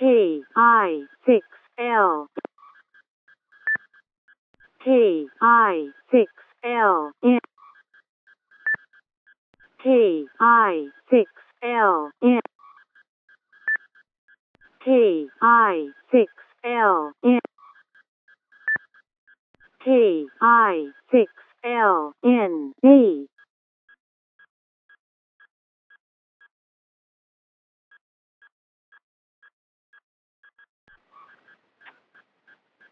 KI6L KI6LN KI6LN KI6LN KI6LNA.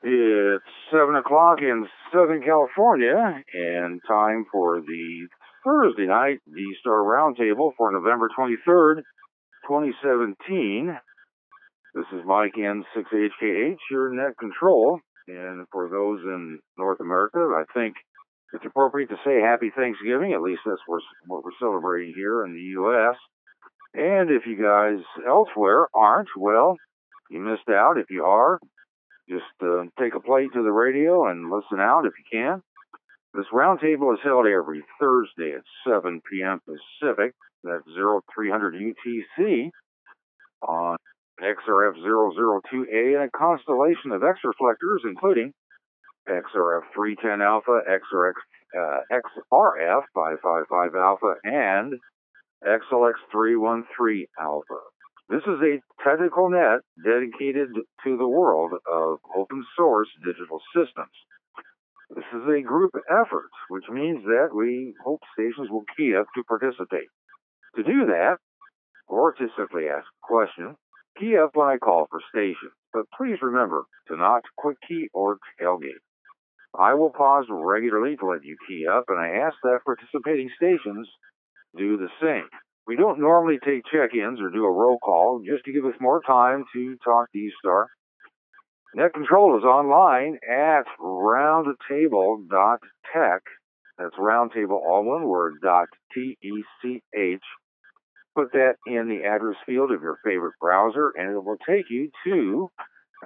It's 7 o'clock in Southern California, and time for the Thursday night D-Star Roundtable for November 23rd, 2017. This is Mike N6HKH, your net control. And for those in North America, I think it's appropriate to say Happy Thanksgiving. At least that's what we're celebrating here in the U.S. And if you guys elsewhere aren't, well, you missed out. If you are, just take a plate to the radio and listen out if you can. This roundtable is held every Thursday at 7 p.m. Pacific. That's 0300 UTC on XRF002A and a constellation of X reflectors, including XRF 310 Alpha, XRF 555 Alpha, and XLX 313 Alpha. This is a technical net dedicated to the world of open source digital systems. This is a group effort, which means that we hope stations will key up to participate. To do that, or to simply ask a question, key up when I call for station. But please remember to not quick key or tailgate. I will pause regularly to let you key up, and I ask that participating stations do the same. We don't normally take check-ins or do a roll call just to give us more time to talk to D-Star. Net Control is online at roundtable.tech. That's roundtable, all one word, .tech. Put that in the address field of your favorite browser, and it will take you to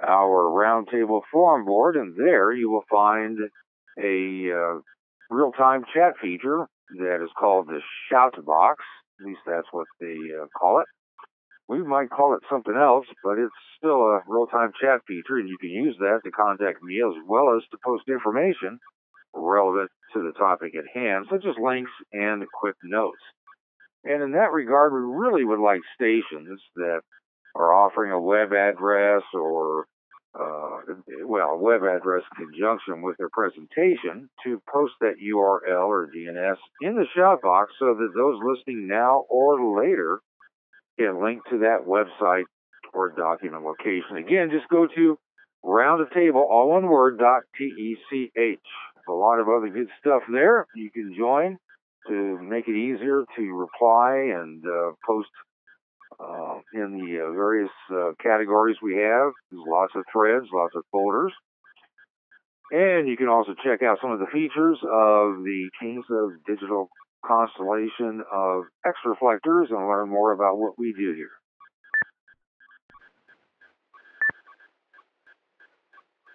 our Roundtable forum board, and there you will find a real-time chat feature that is called the Shout Box. At least that's what they call it. We might call it something else, but it's still a real-time chat feature, and you can use that to contact me as well as to post information relevant to the topic at hand, such as links and quick notes. And in that regard, we really would like stations that are offering a web address or, a web address in conjunction with their presentation to post that URL or DNS in the shout box so that those listening now or later can link to that website or document location. Again, just go to roundtable, all one word, .tech. A lot of other good stuff there. You can join to make it easier to reply and post in the various categories we have. There's lots of threads, lots of folders. And you can also check out some of the features of the Kings of Digital constellation of X reflectors and learn more about what we do here.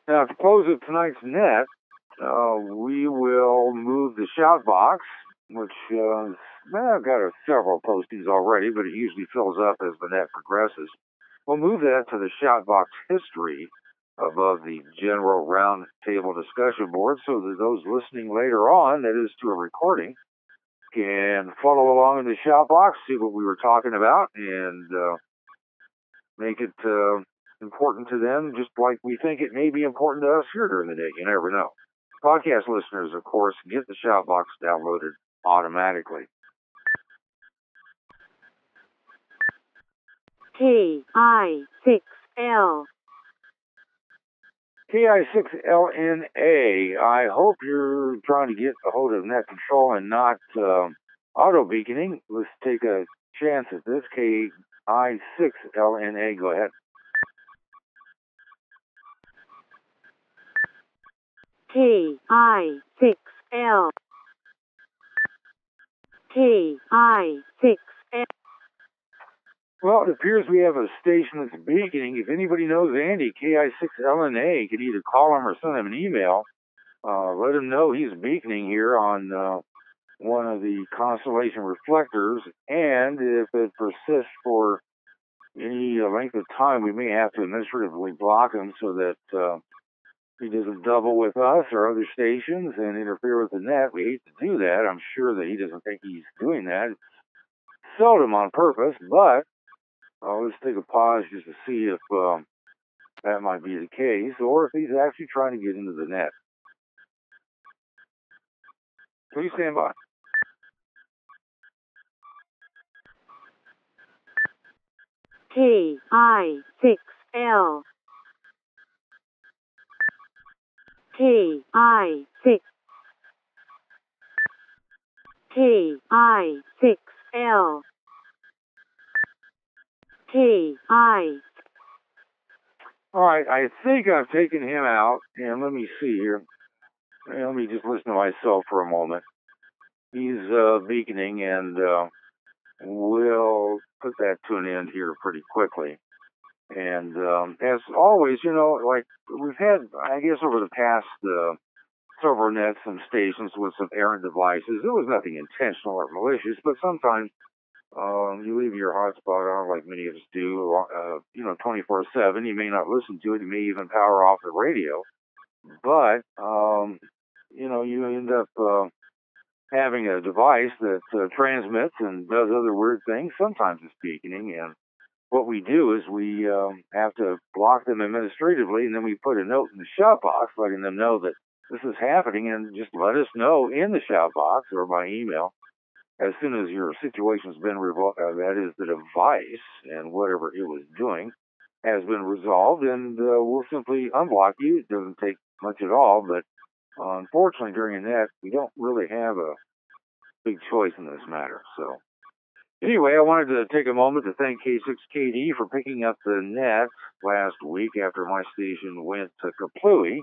Now, to close up tonight's net, we will move the shout box, which I've got several postings already, but it usually fills up as the net progresses. We'll move that to the shout box history above the general round table discussion board so that those listening later on, that is to a recording, can follow along in the shout box, see what we were talking about, and make it important to them, just like we think it may be important to us here during the day. You never know. Podcast listeners, of course, get the shout box downloaded automatically. KI6L KI6LNA. I hope you're trying to get a hold of net control and not auto beaconing. Let's take a chance at this. KI6LNA. Go ahead. KI6L KI6L. Well, it appears we have a station that's beaconing. If anybody knows Andy, KI6LNA, can either call him or send him an email. Let him know he's beaconing here on one of the constellation reflectors. And if it persists for any length of time, we may have to administratively block him so that he doesn't double with us or other stations and interfere with the net. We hate to do that. I'm sure that he doesn't think he's doing that. Seldom on purpose, but let's take a pause just to see if that might be the case, or if he's actually trying to get into the net. Please stand by. KI6L. KI6. KI6L. KI. All right, I think I've taken him out, and let me see here. Let me just listen to myself for a moment. He's beaconing, and we'll put that to an end here pretty quickly. And as always, like we've had, I guess, over the past several nets and stations with some errant devices. It was nothing intentional or malicious, but sometimes you leave your hotspot on, like many of us do, 24/7. You may not listen to it. You may even power off the radio, but you end up having a device that transmits and does other weird things. Sometimes it's beaconing, and what we do is we have to block them administratively, and then we put a note in the shout box letting them know that this is happening, and just let us know in the shout box or by email as soon as your situation's been resolved. That is, the device and whatever it was doing has been resolved, and we'll simply unblock you. It doesn't take much at all, but unfortunately during a net, we don't really have a big choice in this matter. So anyway, I wanted to take a moment to thank K6KD for picking up the net last week after my station went to kaplooey.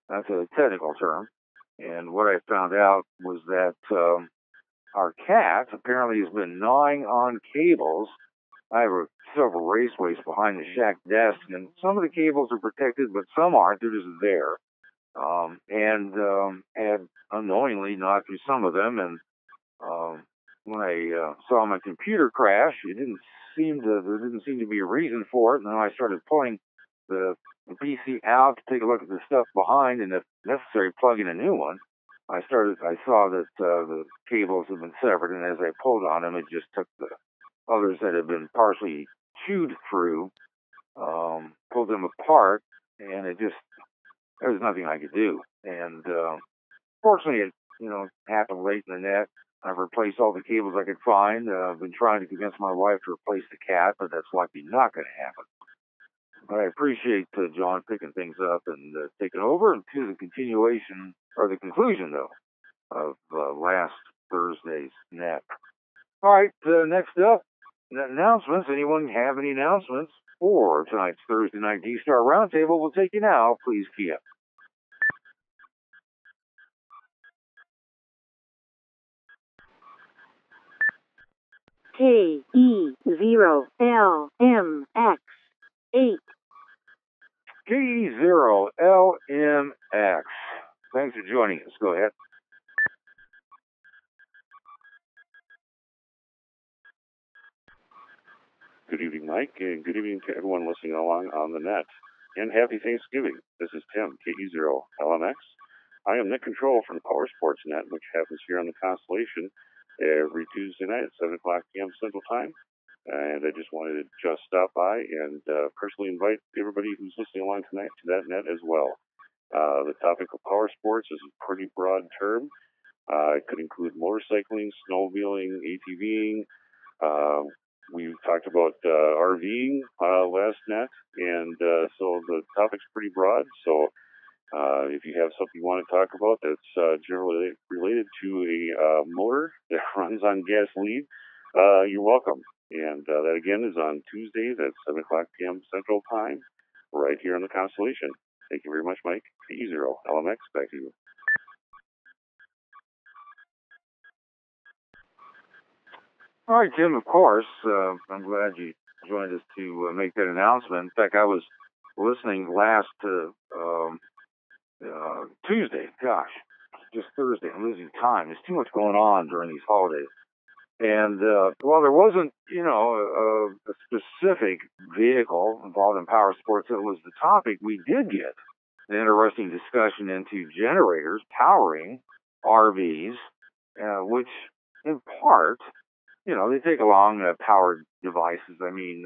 That's a technical term. And what I found out was that our cat apparently has been gnawing on cables. I have several raceways behind the shack desk, and some of the cables are protected, but some aren't. They're just there. And had unknowingly gnawed through some of them, and when I saw my computer crash, there didn't seem to be a reason for it. And then I started pulling the PC out to take a look at the stuff behind, and if necessary, plug in a new one. I saw that the cables had been severed, and as I pulled on them, it just took the others that had been partially chewed through, pulled them apart, and there was nothing I could do. And fortunately, it happened late in the net. I've replaced all the cables I could find. I've been trying to convince my wife to replace the cat, but that's likely not going to happen. But I appreciate John picking things up and taking over to the continuation, or the conclusion, though, of last Thursday's net. All right, next up, announcements. Anyone have any announcements for tonight's Thursday night D-Star Roundtable? We'll take you now. Please key up. KE0LMX8. KE0LMX. Thanks for joining us. Go ahead. Good evening, Mike, and good evening to everyone listening along on the net. And happy Thanksgiving. This is Tim, KE0LMX. I am Net Control from Power Sports Net, which happens here on the Constellation every Tuesday night at 7 o'clock p.m. Central Time. And I just wanted to stop by and personally invite everybody who's listening along tonight to that net as well. The topic of power sports is a pretty broad term. It could include motorcycling, snowmobiling, ATVing. We talked about RVing last net, and so the topic's pretty broad. So if you have something you want to talk about that's generally related to a motor that runs on gasoline, you're welcome. And that again is on Tuesdays at 7 o'clock p.m. Central Time, right here on the Constellation. Thank you very much, Mike. KE0LMX, back to you. All right, Jim, of course. I'm glad you joined us to make that announcement. In fact, I was listening last Tuesday. Gosh, just Thursday. I'm losing time. There's too much going on during these holidays. And while there wasn't, a specific vehicle involved in power sports that was the topic, we did get an interesting discussion into generators powering RVs, which in part, they take along powered devices. I mean,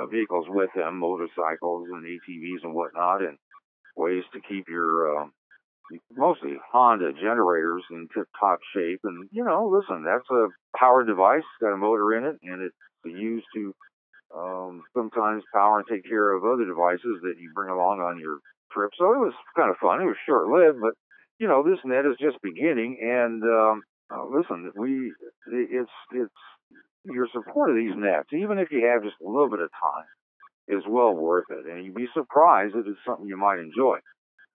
vehicles with them, motorcycles and ATVs and whatnot, and ways to keep your mostly Honda generators in tip-top shape. And, listen, that's a powered device, got a motor in it, and it's used to sometimes power and take care of other devices that you bring along on your trip. So it was kind of fun. It was short-lived, but, this net is just beginning. And listen, it's your support of these nets, even if you have just a little bit of time, is well worth it. And you'd be surprised if it's something you might enjoy.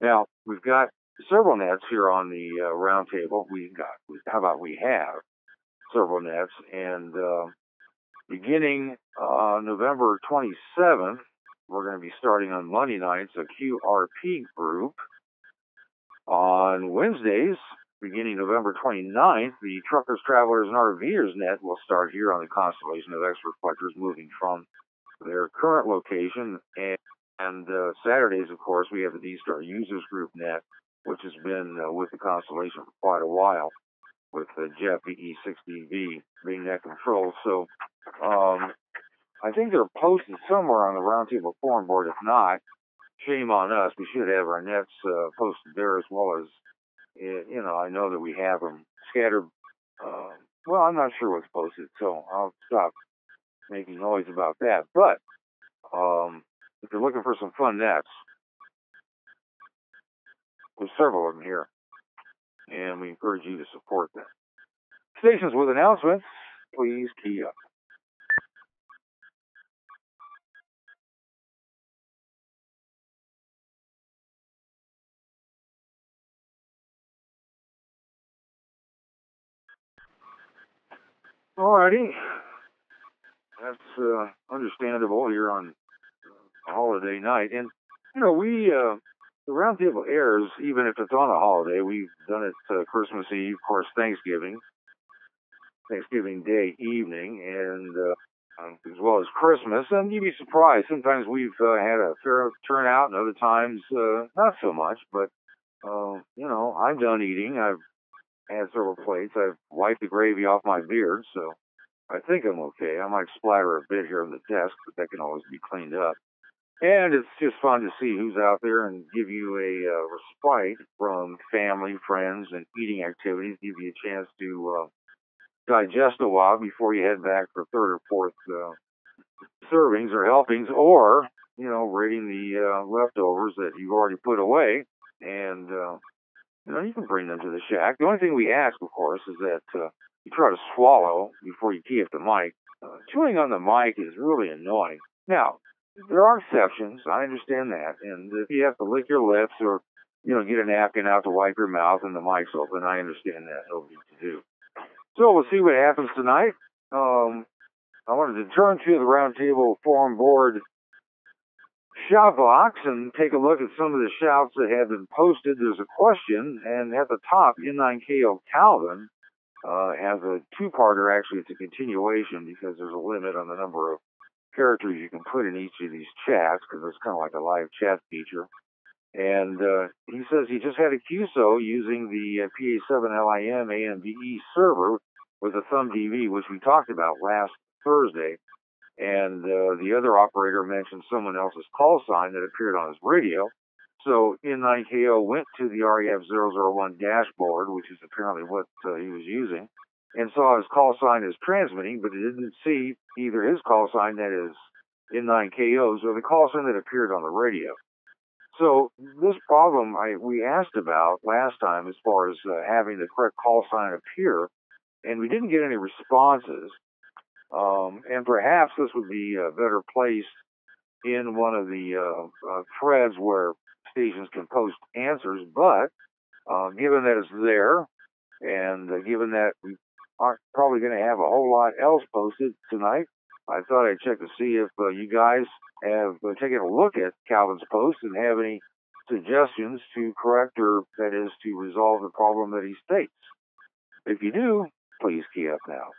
Now, we've got several nets here on the round table. We have several nets, and beginning November 27th, we're going to be starting on Monday nights a QRP group. On Wednesdays, beginning November 29th, the Truckers, Travelers, and RVers net will start here on the constellation of X-Reflectors, moving from their current location. And Saturdays, of course, we have the D-Star Users Group net, which has been with the constellation for quite a while, with Jeff VE60V being net control. So I think they're posted somewhere on the Roundtable forum board. If not, shame on us. We should have our nets posted there, as well as, I know that we have them scattered. Well, I'm not sure what's posted, so I'll stop making noise about that. But if you're looking for some fun nets, there's several of them here, and we encourage you to support them. Stations with announcements, please key up. Alrighty, that's understandable here on a holiday night. And, the Roundtable airs, even if it's on a holiday. We've done it Christmas Eve, of course, Thanksgiving Day evening, and as well as Christmas. And you'd be surprised. Sometimes we've had a fair turnout, and other times not so much. But, I'm done eating. I've had several plates. I've wiped the gravy off my beard, so I think I'm okay. I might splatter a bit here on the desk, but that can always be cleaned up. And it's just fun to see who's out there and give you a respite from family, friends, and eating activities. Give you a chance to digest a while before you head back for third or fourth servings or helpings, or, raiding the leftovers that you've already put away. And, you can bring them to the shack. The only thing we ask, of course, is that you try to swallow before you key up the mic. Chewing on the mic is really annoying. Now, there are exceptions. I understand that. And if you have to lick your lips or, get a napkin out to wipe your mouth and the mic's open, I understand that. No big to do. So we'll see what happens tonight. I wanted to turn to the Roundtable forum board shout box and take a look at some of the shouts that have been posted. There's a question, and at the top, N9KO Calvin has a two-parter. Actually, it's a continuation because there's a limit on the number of characters you can put in each of these chats, because it's kind of like a live chat feature. And he says he just had a QSO using the PA7LIM AMVE server with a Thumb DV, which we talked about last Thursday. And the other operator mentioned someone else's call sign that appeared on his radio. So N9KO went to the REF001 dashboard, which is apparently what he was using, and saw his call sign as transmitting, but he didn't see either his call sign, that is N9KO's, or the call sign that appeared on the radio. So this problem we asked about last time, as far as having the correct call sign appear, and we didn't get any responses. And perhaps this would be better placed in one of the threads where stations can post answers. But given that it's there, and given that we aren't probably going to have a whole lot else posted tonight, I thought I'd check to see if you guys have taken a look at Calvin's post and have any suggestions to correct, or that is to resolve the problem that he states. If you do, please key up now.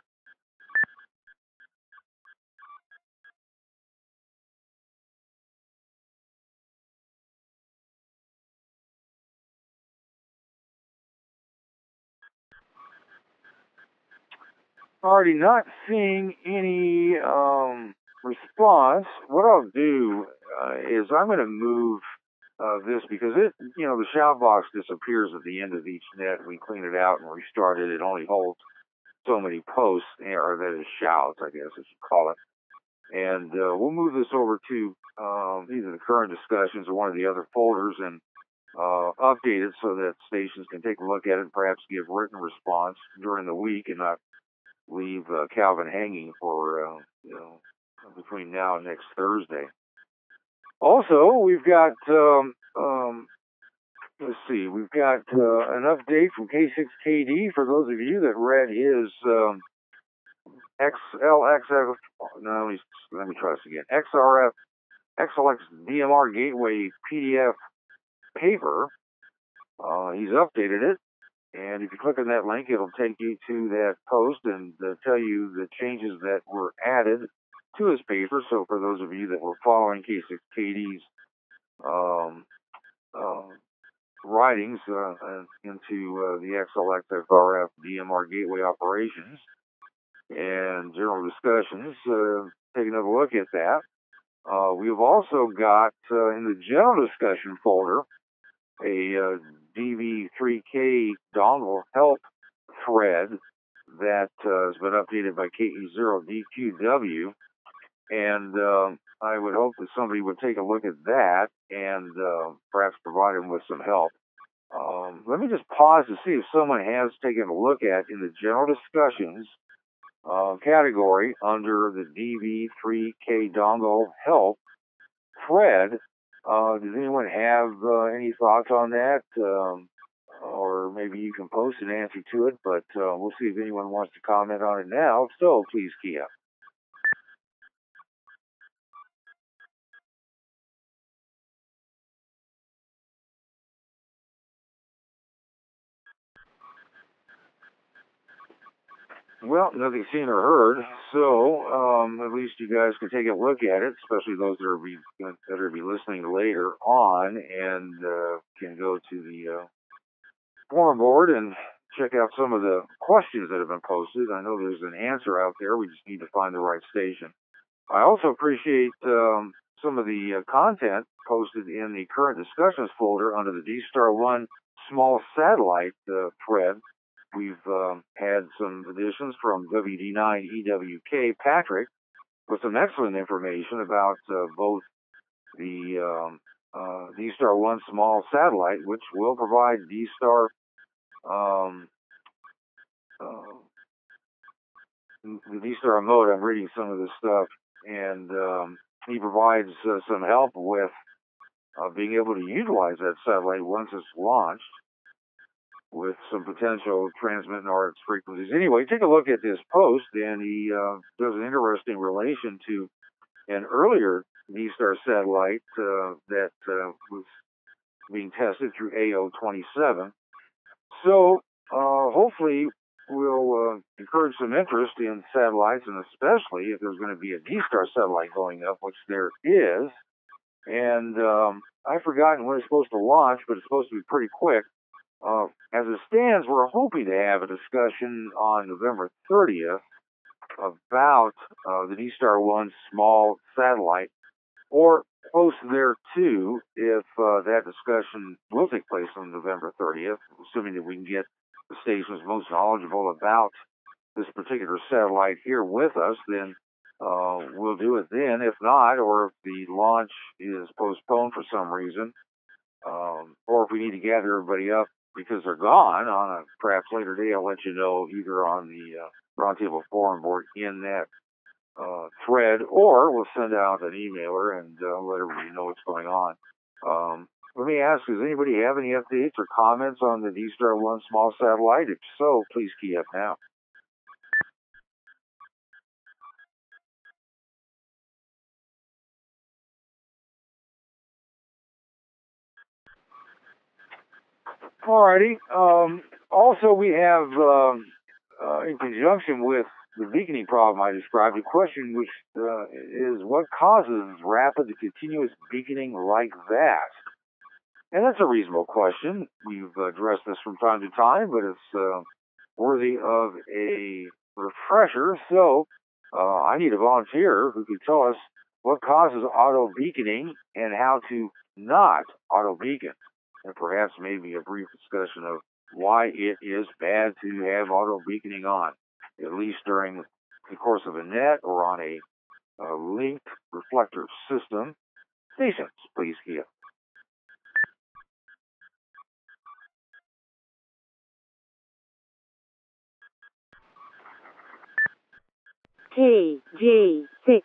Already not seeing any response. What I'll do is I'm going to move this because the shout box disappears at the end of each net. We clean it out and restart it. It only holds so many posts, or that is shouts, I guess, as you call it. And we'll move this over to either the current discussions or one of the other folders and update it so that stations can take a look at it and perhaps give written response during the week and not leave Calvin hanging for between now and next Thursday. Also, we've got let's see, we've got an update from K6KD for those of you that read his XLX. No, let me try this again. XRF XLX DMR Gateway PDF paper. He's updated it. And if you click on that link, it'll take you to that post and tell you the changes that were added to his paper. So for those of you that were following K6KD's writings into the XLX FRF DMR gateway operations and general discussions, take another look at that. We've also got in the general discussion folder a DV3K dongle help thread that has been updated by KE0DQW, and I would hope that somebody would take a look at that and perhaps provide him with some help. Let me just pause to see if someone has taken a look at in the general discussions category under the DV3K dongle help thread. Does anyone have any thoughts on that? Or maybe you can post an answer to it, but we'll see if anyone wants to comment on it now. If so, please key up. Well, nothing seen or heard, so at least you guys can take a look at it, especially those that are be listening later on, and can go to the forum board and check out some of the questions that have been posted. I know there's an answer out there. We just need to find the right station. I also appreciate some of the content posted in the current discussions folder under the D-Star 1 small satellite thread. We've had some additions from WD9EWK Patrick with some excellent information about both the D-Star 1 small satellite, which will provide D-Star the D-Star mode. I'm reading some of this stuff, and he provides some help with being able to utilize that satellite once it's launched with some potential transmit and RX frequencies. Anyway, take a look at this post, and he does an interesting relation to an earlier D-Star satellite that was being tested through AO27. So hopefully we'll encourage some interest in satellites, and especially if there's going to be a D-Star satellite going up, which there is. And I've forgotten when it's supposed to launch, but it's supposed to be pretty quick. As it stands, we're hoping to have a discussion on November 30th about the D-Star 1 small satellite, or close there too, if that discussion will take place on November 30th, assuming that we can get the stations most knowledgeable about this particular satellite here with us, then we'll do it then. If not, or if the launch is postponed for some reason, or if we need to gather everybody up because they're gone on a perhaps later day, I'll let you know either on the Roundtable Forum board in that thread, or we'll send out an emailer and let everybody know what's going on. Let me ask, does anybody have any updates or comments on the D-Star 1 small satellite? If so, please key up now. Alrighty. Also, we have, in conjunction with the beaconing problem I described, a question which is what causes rapid and continuous beaconing like that? And that's a reasonable question. We've addressed this from time to time, but it's worthy of a refresher. So I need a volunteer who could tell us what causes auto beaconing and how to not auto beacon, and perhaps maybe a brief discussion of why it is bad to have auto beaconing on, at least during the course of a net or on a linked reflector system. Stations, please, Kia. KJ600.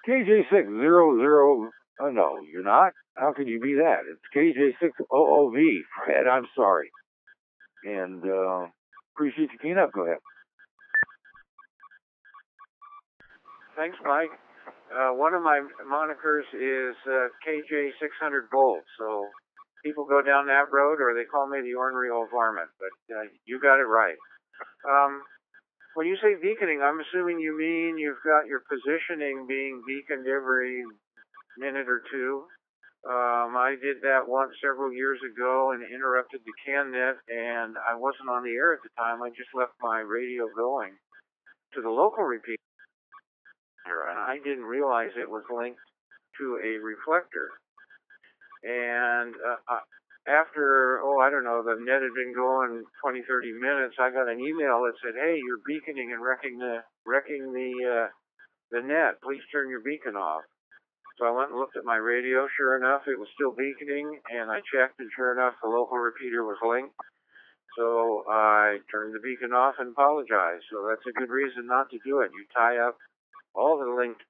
KJ600. No, you're not. How could you be that? It's KJ600V. Fred, I'm sorry. And appreciate you keying up. Go ahead. Thanks, Mike. One of my monikers is KJ600 Bolt, so people go down that road or they call me the ornery old varmint, but you got it right. When you say beaconing, I'm assuming you mean you've got your positioning being beaconed every minute or two. I did that once several years ago and interrupted the CanNet, and I wasn't on the air at the time. I just left my radio going to the local repeater, and I didn't realize it was linked to a reflector. And after, I don't know, the net had been going 20, 30 minutes, I got an email that said, hey, you're beaconing and wrecking the net. Please turn your beacon off. So I went and looked at my radio. Sure enough, it was still beaconing, and I checked, and sure enough, the local repeater was linked. So I turned the beacon off and apologized. So that's a good reason not to do it. You tie up all the linked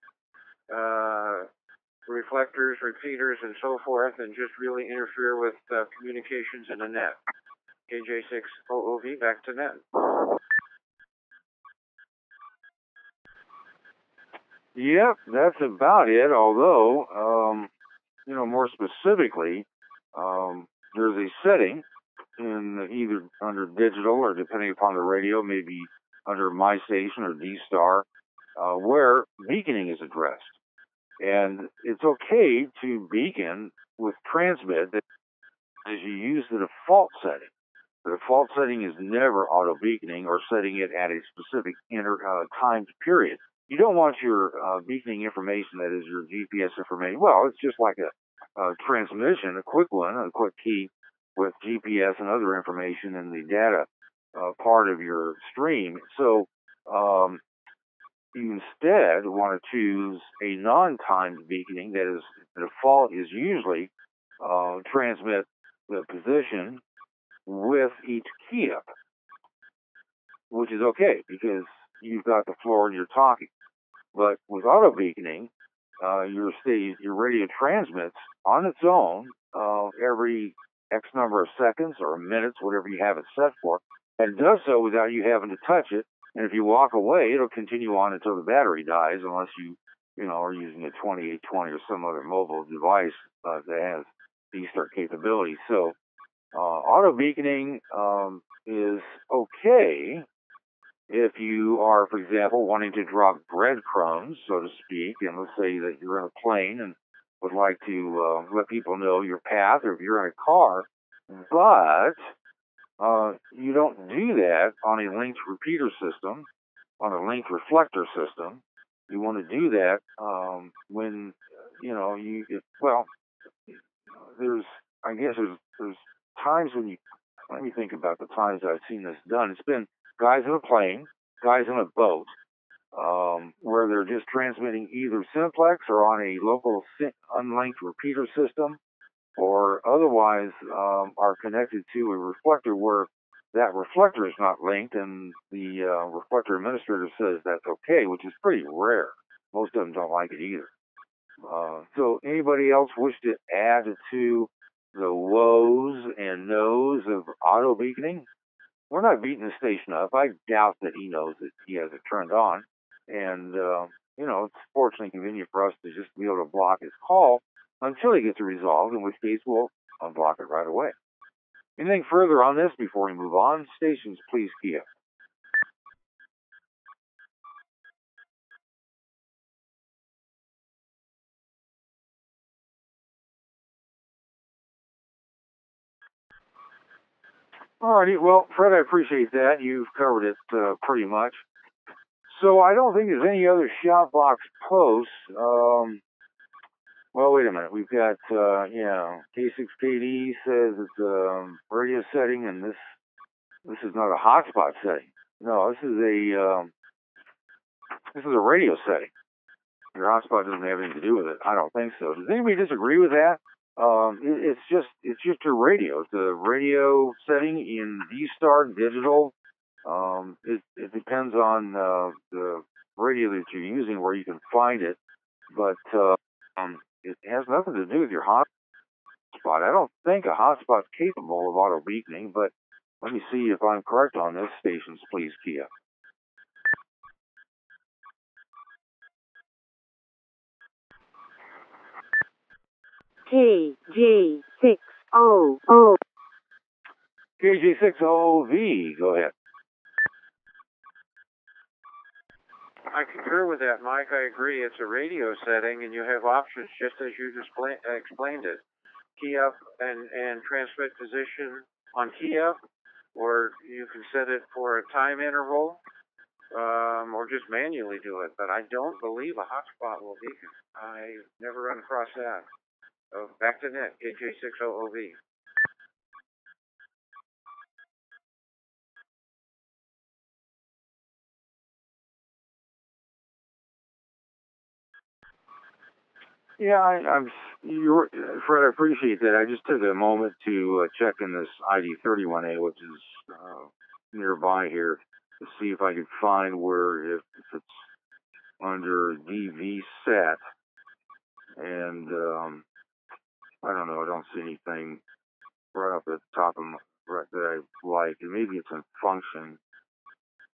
reflectors, repeaters, and so forth, and just really interfere with communications in the net. KJ600V, back to net. Yep, that's about it. Although, more specifically, there's a setting in either under digital or depending upon the radio, maybe under My Station or D-Star, where beaconing is addressed. And it's okay to beacon with transmit as you use the default setting. The default setting is never auto beaconing or setting it at a specific timed period. You don't want your beaconing information, that is your GPS information. Well, it's just like a transmission, a quick one, a quick key with GPS and other information in the data part of your stream. So you instead want to choose a non-timed beaconing. That is, the default is usually transmit the position with each key up, which is okay because you've got the floor and you're talking. But with auto beaconing, your radio transmits on its own every X number of seconds or minutes, whatever you have it set for, and it does so without you having to touch it. And if you walk away, it'll continue on until the battery dies, unless you are using a 2820 or some other mobile device that has D-Star capability. So auto beaconing is okay if you are, for example, wanting to drop breadcrumbs, so to speak, and let's say that you're in a plane and would like to let people know your path, or if you're in a car, but you don't do that on a linked repeater system, on a linked reflector system. You want to do that when, there's times when let me think about the times I've seen this done. It's been guys in a plane, guys in a boat, where they're just transmitting either simplex or on a local unlinked repeater system, or otherwise are connected to a reflector where that reflector is not linked, and the reflector administrator says that's okay, which is pretty rare. Most of them don't like it either. So anybody else wish to add to the woes and no's of auto beaconing? We're not beating the station up. I doubt that he knows that he has it turned on. And, it's fortunately convenient for us to just be able to block his call until he gets it resolved, in which case we'll unblock it right away. Anything further on this before we move on? Stations, please, Kia. Alrighty, well, Fred, I appreciate that. You've covered it pretty much. So I don't think there's any other Shoutbox posts. Well, wait a minute. We've got, K6KD says it's a radio setting, and this is not a hotspot setting. No, this is a radio setting. Your hotspot doesn't have anything to do with it. I don't think so. Does anybody disagree with that? It's just your radio. It's a radio setting in V-Star Digital. It depends on the radio that you're using where you can find it, but it has nothing to do with your hotspot. I don't think a hotspot's capable of auto beaconing, but let me see if I'm correct on this. Stations, please, Kia. KJ600. KJ600V, go ahead. I concur with that, Mike. I agree. It's a radio setting, and you have options just as you explained it. Key up and transmit position on key up, or you can set it for a time interval, or just manually do it. But I don't believe a hotspot will beacon. I never run across that. So back to net, KJ600V. Yeah, Fred, I appreciate that. I just took a moment to check in this ID31A, which is nearby here, to see if I could find where if it's under DV set, and I don't know. I don't see anything right up at the top of right that I like, and maybe it's in function.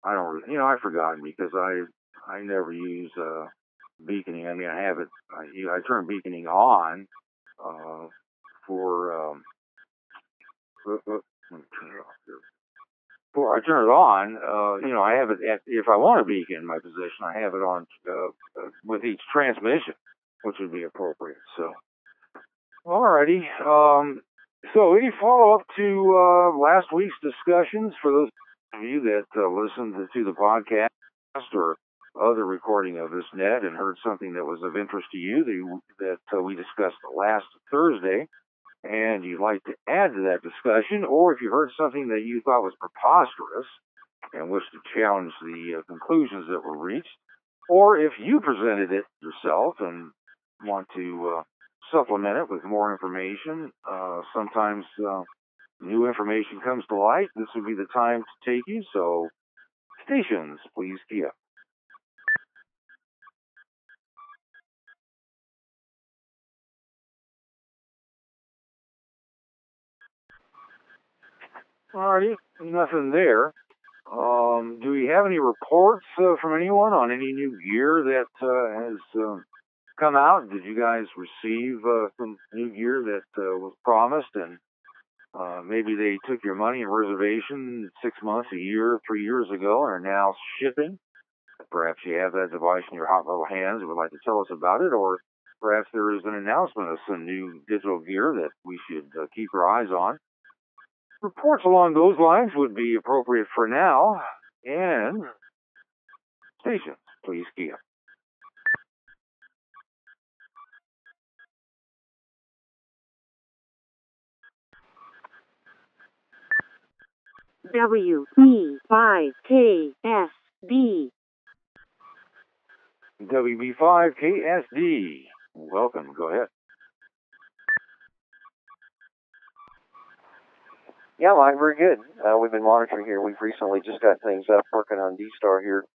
I don't really, I've forgotten because I never use beaconing. I mean, I have it. I turn beaconing on for. Let me turn it off here. Before I turn it on, I have it if I want a beacon in my position, I have it on with each transmission, which would be appropriate. So, alrighty. So any follow up to last week's discussions for those of you that listened to the podcast or other recording of this net and heard something that was of interest to you that we discussed last Thursday, and you'd like to add to that discussion, or if you heard something that you thought was preposterous and wish to challenge the conclusions that were reached, or if you presented it yourself and want to supplement it with more information, sometimes new information comes to light. This would be the time to take you. So, stations, please key up. Alrighty, nothing there. Do we have any reports from anyone on any new gear that has come out? Did you guys receive some new gear that was promised, and maybe they took your money and reservation 6 months, a year, 3 years ago, and are now shipping? Perhaps you have that device in your hot little hands and would like to tell us about it, or perhaps there is an announcement of some new digital gear that we should keep our eyes on. Reports along those lines would be appropriate for now. And stations, please key up. WB5KSD. WB5KSD. Welcome. Go ahead. Yeah, Mike, very good. We've been monitoring here. We've recently just got things up working on D-Star here.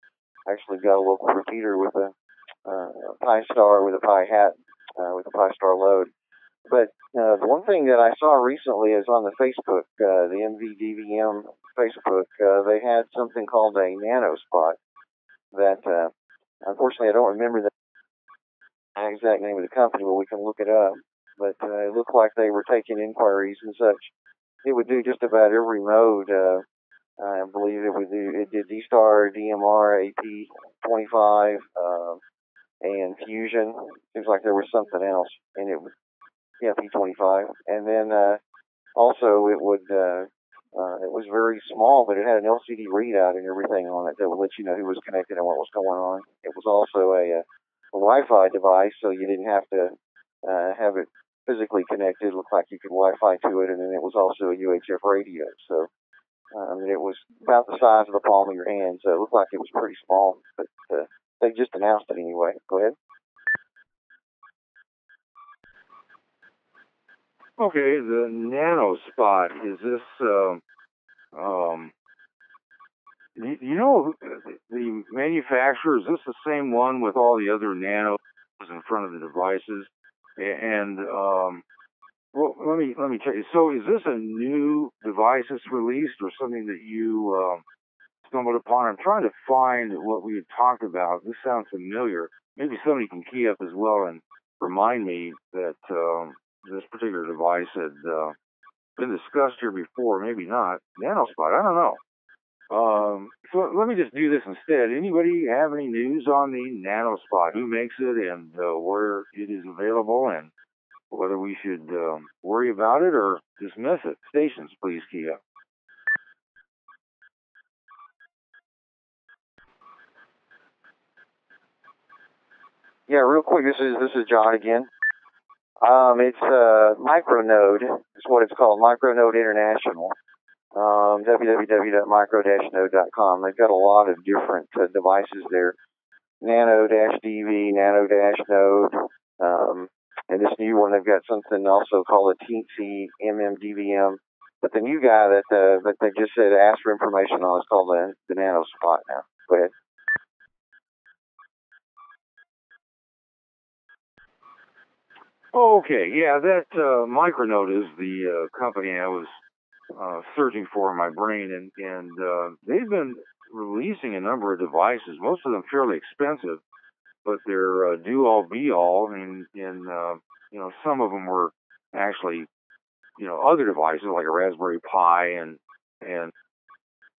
Actually got a local repeater with a Pi Star with a Pi hat with a Pi Star load. But the one thing that I saw recently is on the Facebook, the MVDVM Facebook, they had something called a nano spot that, unfortunately, I don't remember the exact name of the company, but we can look it up. But it looked like they were taking inquiries and such. It would do just about every mode. I believe it did D-Star, DMR, AP25, and Fusion. Seems like there was something else, and it was, P25. And then also it would It was very small, but it had an LCD readout and everything on it that would let you know who was connected and what was going on. It was also a Wi-Fi device, so you didn't have to have it physically connected. It looked like you could Wi-Fi to it, and then it was also a UHF radio. So it was about the size of the palm of your hand, so it looked like it was pretty small, but they just announced it anyway. Go ahead. Okay, the NanoSpot, is this, you know, the manufacturer, is this the same one with all the other nanos in front of the devices? And, well, let me check. So is this a new device that's released or something that you, stumbled upon? I'm trying to find what we had talked about. This sounds familiar. Maybe somebody can key up as well and remind me that this particular device had been discussed here before. Maybe not. NanoSpot, I don't know. So let me just do this instead. Anybody have any news on the NanoSpot? Who makes it and where it is available and whether we should worry about it or dismiss it? Stations, please key up. Yeah, real quick. This is John again. It's Micronode. Is what it's called. Micronode International. www.micro-node.com. They've got a lot of different devices there. Nano-DV, Nano-Node, and this new one they've got something also called a Teensy MMDVM. But the new guy that they just said asked for information on is called the NanoSpot now. Go ahead. Okay, yeah, that Micronode is the company I was searching for in my brain, and they've been releasing a number of devices, most of them fairly expensive, but they're do all be all, and some of them were actually other devices like a Raspberry Pi and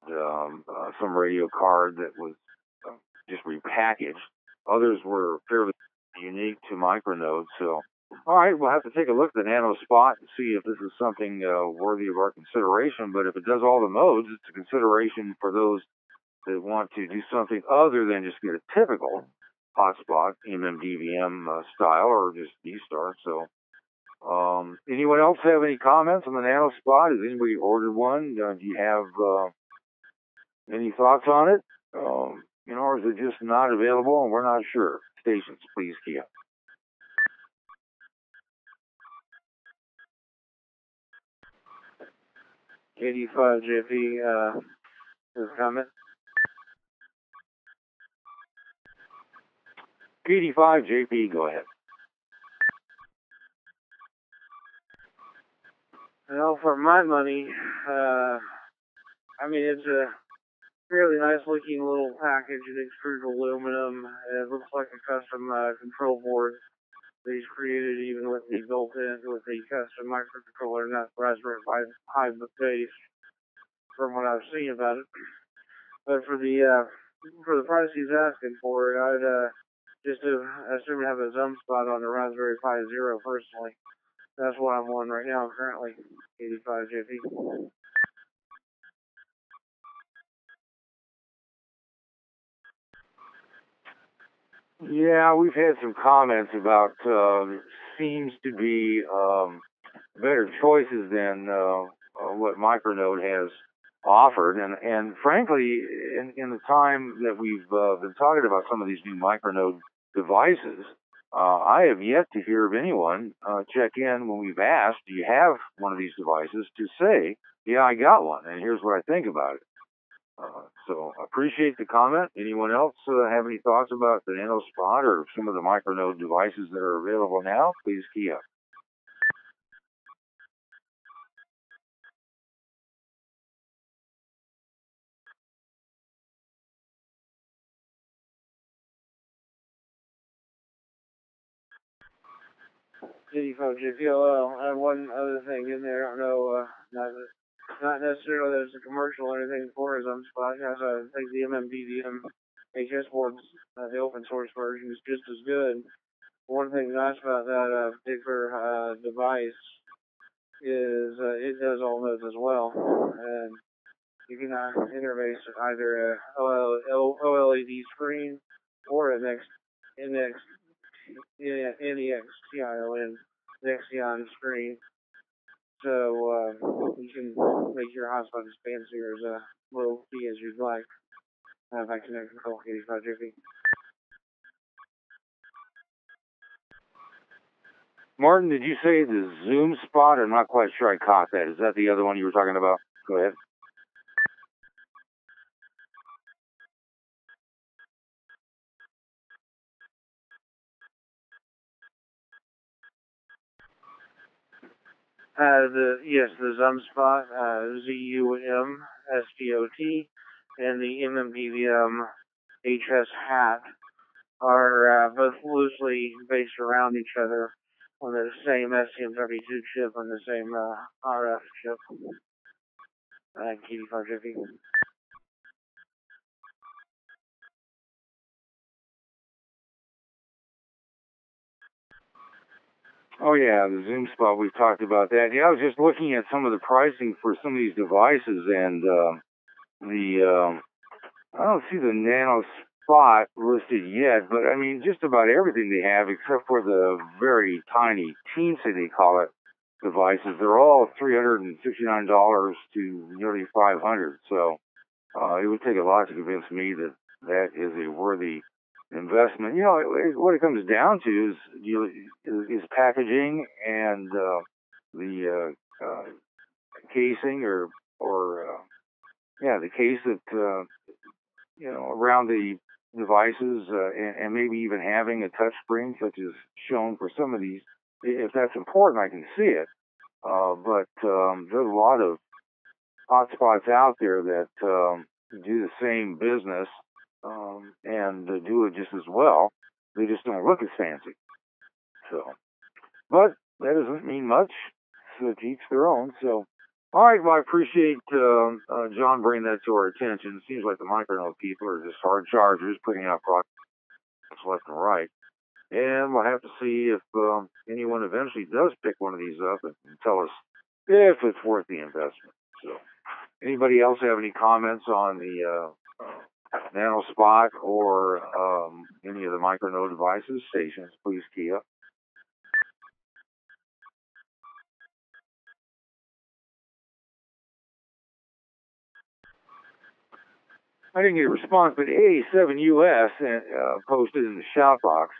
some radio card that was just repackaged. Others were fairly unique to Micronode, so. All right, we'll have to take a look at the NanoSpot and see if this is something worthy of our consideration. But if it does all the modes, it's a consideration for those that want to do something other than just get a typical hotspot, MMDVM style, or just D-Star. So, anyone else have any comments on the NanoSpot? Has anybody ordered one? Do you have any thoughts on it? Or is it just not available and we're not sure? Stations, please key up. KD5JP, has a comment? KD5JP, go ahead. Well, for my money, it's a fairly nice looking little package in extruded aluminum. It looks like a custom control board that he's created even with the built-in, with the custom microcontroller, not Raspberry Pi base, from what I've seen about it. But for the price he's asking for it, I'd just assume to have a zoom spot on the Raspberry Pi Zero personally. That's what I'm on right now currently, 85 JP. Yeah, we've had some comments about seems to be better choices than what Micronode has offered, and frankly, in the time that we've been talking about some of these new Micronode devices, I have yet to hear of anyone check in when we've asked, "Do you have one of these devices?" to say, "Yeah, I got one, and here's what I think about it." So appreciate the comment. Anyone else have any thoughts about the NanoSpot or some of the Micronode devices that are available now? Please key up. CD5JPL, one other thing in there, I don't know, not necessarily that it's a commercial or anything for his own spot. I think the MMDVM HS boards, the open source version, is just as good. One thing nice about that particular device is it does all those as well, and you can interface either a OLED screen or a NX NEXTION Nexion screen. So you can make your hotspot as fancy or as low key as you'd like. If I connect with Call 8550. Martin, did you say the Zoom spot? I'm not quite sure I caught that. Is that the other one you were talking about? Go ahead. The Zum Spot, ZUMSPOT, and the MMPVM HS hat are both loosely based around each other on the same STM32 chip and the same RF chip. KD550. Oh yeah, the Zoom spot, we've talked about that. Yeah, I was just looking at some of the pricing for some of these devices, and I don't see the Nano Spot listed yet, but I mean, just about everything they have, except for the very tiny teensy, they call it, devices, they're all $369 to nearly $500. So it would take a lot to convince me that that is a worthy investment. You know, what it comes down to is packaging and the casing the case that around the devices and maybe even having a touch screen, such as shown for some of these. If that's important, I can see it. But there's a lot of hotspots out there that do the same business and do it just as well. They just don't look as fancy. So, but that doesn't mean much. So to each their own. So, all right. Well, I appreciate John bringing that to our attention. It seems like the Micronote people are just hard chargers, putting out products left and right. And we'll have to see if anyone eventually does pick one of these up and tell us if it's worth the investment. So, anybody else have any comments on the Nano Spot or any of the Micronote devices, stations? Please key up. I didn't get a response, but A7US posted in the shout box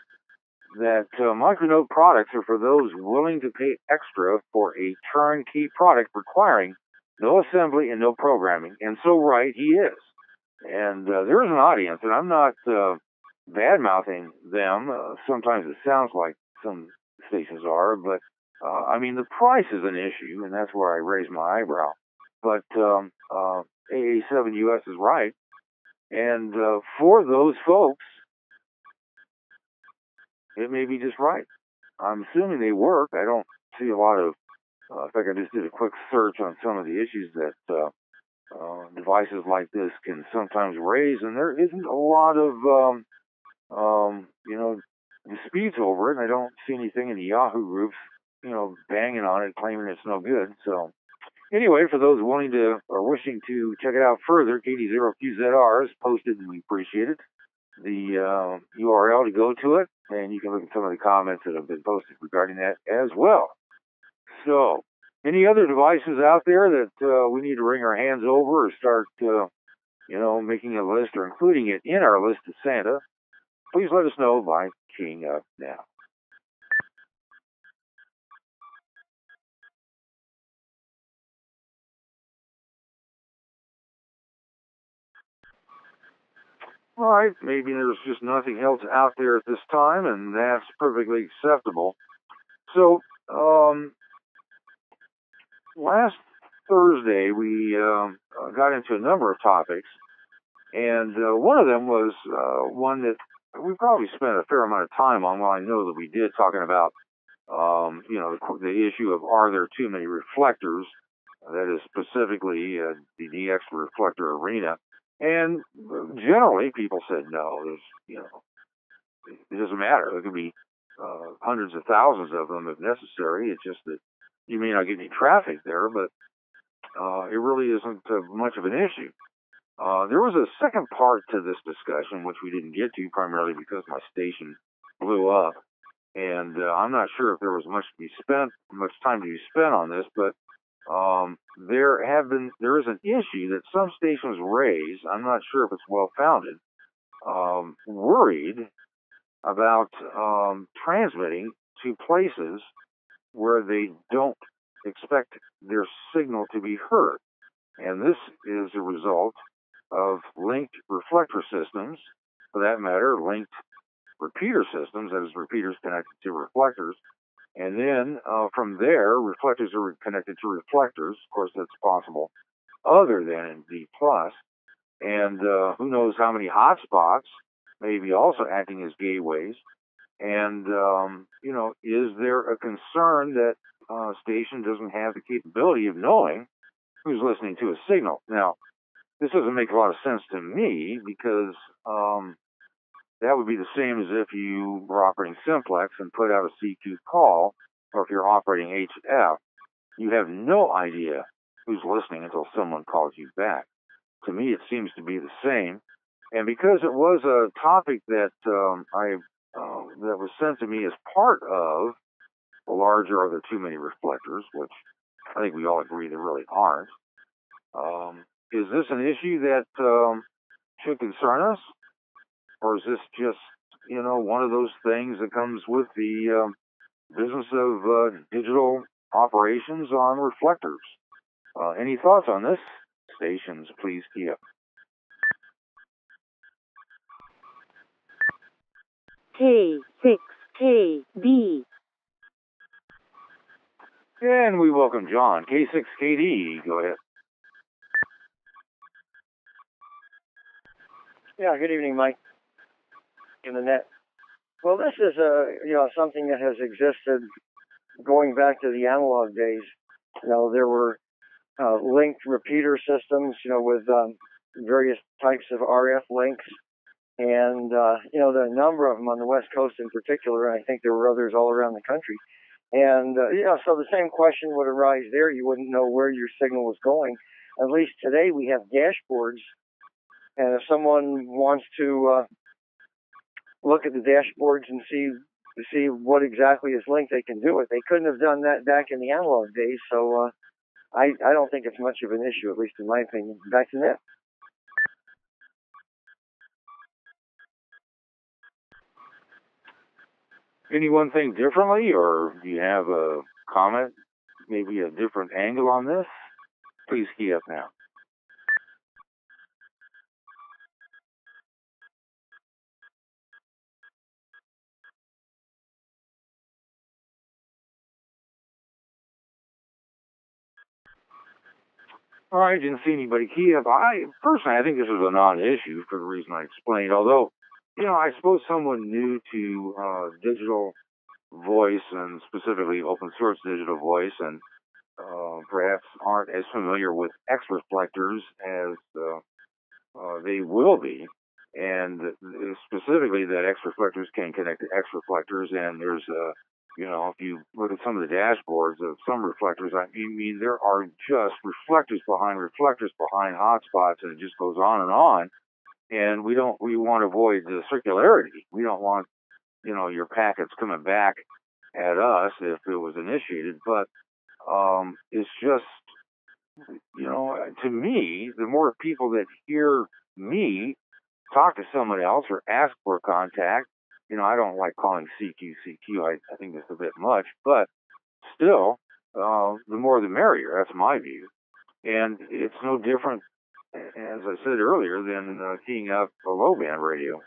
that Micronote products are for those willing to pay extra for a turnkey product requiring no assembly and no programming. And so right, he is. And there is an audience, and I'm not bad-mouthing them. Sometimes it sounds like some stations are, but I mean, the price is an issue, and that's where I raise my eyebrow. But AA7US is right. And for those folks, it may be just right. I'm assuming they work. I don't see a lot of, in fact, I just did a quick search on some of the issues that devices like this can sometimes raise, and there isn't a lot of, disputes over it. And I don't see anything in the Yahoo groups, banging on it, claiming it's no good. So, anyway, for those willing to or wishing to check it out further, KD0QZR is posted, and we appreciate it. The URL to go to it, and you can look at some of the comments that have been posted regarding that as well. So, any other devices out there that we need to wring our hands over or start, making a list or including it in our list of Santa, please let us know by keying up now. All right, maybe there's just nothing else out there at this time, and that's perfectly acceptable. So, last Thursday, we got into a number of topics, and one of them was one that we probably spent a fair amount of time on. Well, I know that we did, talking about the issue of, are there too many reflectors? That is specifically the DX reflector arena. And generally, people said no. It doesn't matter. There could be hundreds of thousands of them if necessary. It's just that you may not get any traffic there, but it really isn't much of an issue. There was a second part to this discussion, which we didn't get to primarily because my station blew up. And I'm not sure if there was much time to be spent on this, but there is an issue that some stations raise. I'm not sure if it's well founded. Worried about transmitting to places where they don't expect their signal to be heard, and this is a result of linked reflector systems, for that matter, linked repeater systems, that is, repeaters connected to reflectors. And then from there, reflectors are connected to reflectors. Of course, that's possible other than in D+. And who knows how many hotspots may be also acting as gateways. And, is there a concern that a station doesn't have the capability of knowing who's listening to a signal? Now, this doesn't make a lot of sense to me because that would be the same as if you were operating simplex and put out a CQ call, or if you're operating HF. You have no idea who's listening until someone calls you back. To me, it seems to be the same. And because it was a topic that that was sent to me as part of the larger Are There Too Many Reflectors, which I think we all agree there really aren't, is this an issue that should concern us? Or is this just, one of those things that comes with the business of digital operations on reflectors? Any thoughts on this? Stations, please key up. K6KD. And we welcome John, K6KD. Go ahead. Yeah, good evening, Mike. In the net. Well, this is something that has existed going back to the analog days. There were linked repeater systems, with various types of RF links, and there are a number of them on the West Coast in particular, and I think there were others all around the country. And so the same question would arise there. You wouldn't know where your signal was going. At least today we have dashboards, and if someone wants to look at the dashboards and see what exactly is linked, they can do it. They couldn't have done that back in the analog days, so I don't think it's much of an issue, at least in my opinion. Back to Net. Anyone think differently, or do you have a comment, maybe a different angle on this? Please key up now. All right, didn't see anybody key up. Personally, I think this is a non-issue for the reason I explained, although, I suppose someone new to digital voice, and specifically open source digital voice, and perhaps aren't as familiar with X reflectors as they will be, and specifically that X reflectors can connect to X reflectors, and there's if you look at some of the dashboards of some reflectors, I mean there are just reflectors behind hotspots, and it just goes on and on. And we want to avoid the circularity. We don't want your packets coming back at us if it was initiated, but it's just, to me, the more people that hear me talk to someone else or ask for contact, I don't like calling CQ. I think it's a bit much, but still, the more the merrier. That's my view. And it's no different, as I said earlier, than keying up a low band radio.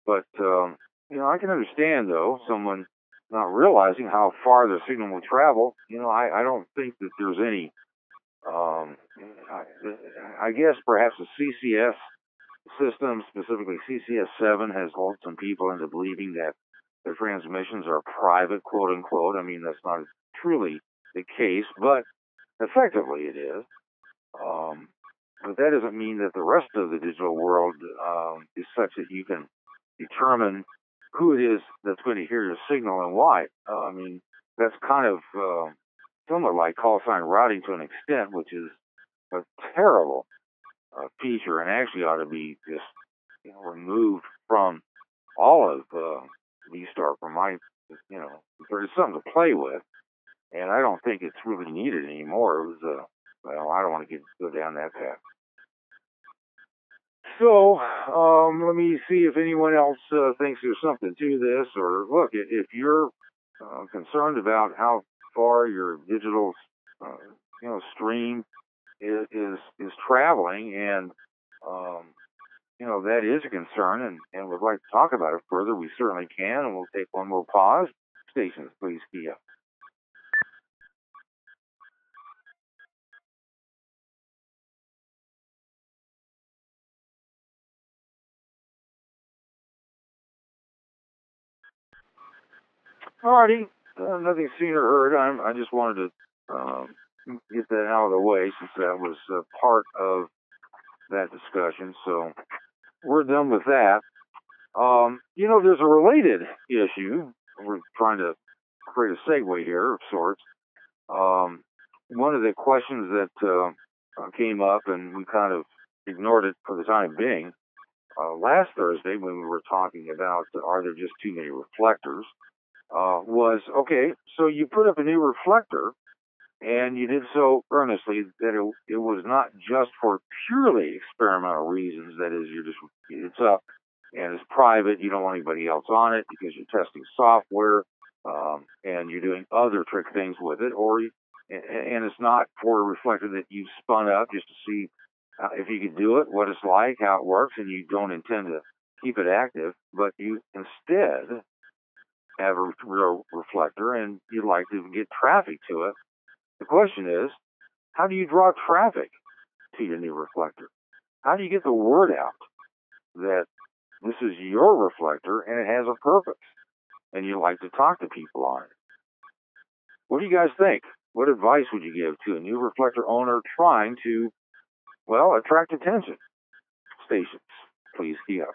But, I can understand, though, someone not realizing how far the signal will travel. I don't think that there's any, I guess perhaps the CCS system, specifically CCS7, has lulled some people into believing that their transmissions are private, quote unquote. I mean, that's not truly the case, but effectively it is. But that doesn't mean that the rest of the digital world is such that you can determine who it is that's going to hear your signal and why. I mean, that's kind of somewhat like call sign routing to an extent, which is a terrible feature and actually ought to be just removed from all of V-Star from my, there's something to play with, and I don't think it's really needed anymore. It was, well, I don't want to go down that path. So, let me see if anyone else thinks there's something to this, or look, if you're concerned about how far your digital, stream is traveling, and that is a concern, and would like to talk about it further, we certainly can, and we'll take one more pause. Stations, please, Kia. Alrighty, nothing seen or heard. I just wanted to get that out of the way since that was part of that discussion. So we're done with that. There's a related issue. We're trying to create a segue here of sorts. One of the questions that came up, and we kind of ignored it for the time being, last Thursday when we were talking about are there just too many reflectors, was, okay, so you put up a new reflector, and you did so earnestly that it was not just for purely experimental reasons. That is, it's up and it's private. You don't want anybody else on it because you're testing software, and you're doing other trick things with it, and it's not for a reflector that you've spun up just to see if you can do it, what it's like, how it works, and you don't intend to keep it active, but you instead have a real reflector and you'd like to get traffic to it. The question is, how do you draw traffic to your new reflector? How do you get the word out that this is your reflector and it has a purpose and you like to talk to people on it? What do you guys think? What advice would you give to a new reflector owner trying to, attract attention? Stations, please key up.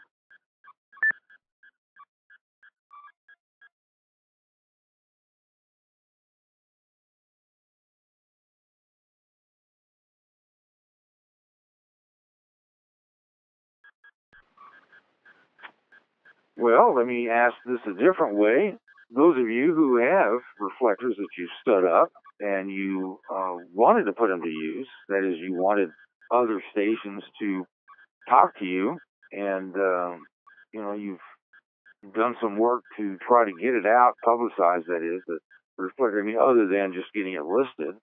Well, let me ask this a different way. Those of you who have reflectors that you stood up and you wanted to put them to use, that is, you wanted other stations to talk to you, and you've done some work to try to get it out, publicize, that is, the reflector. I mean, other than just getting it listed,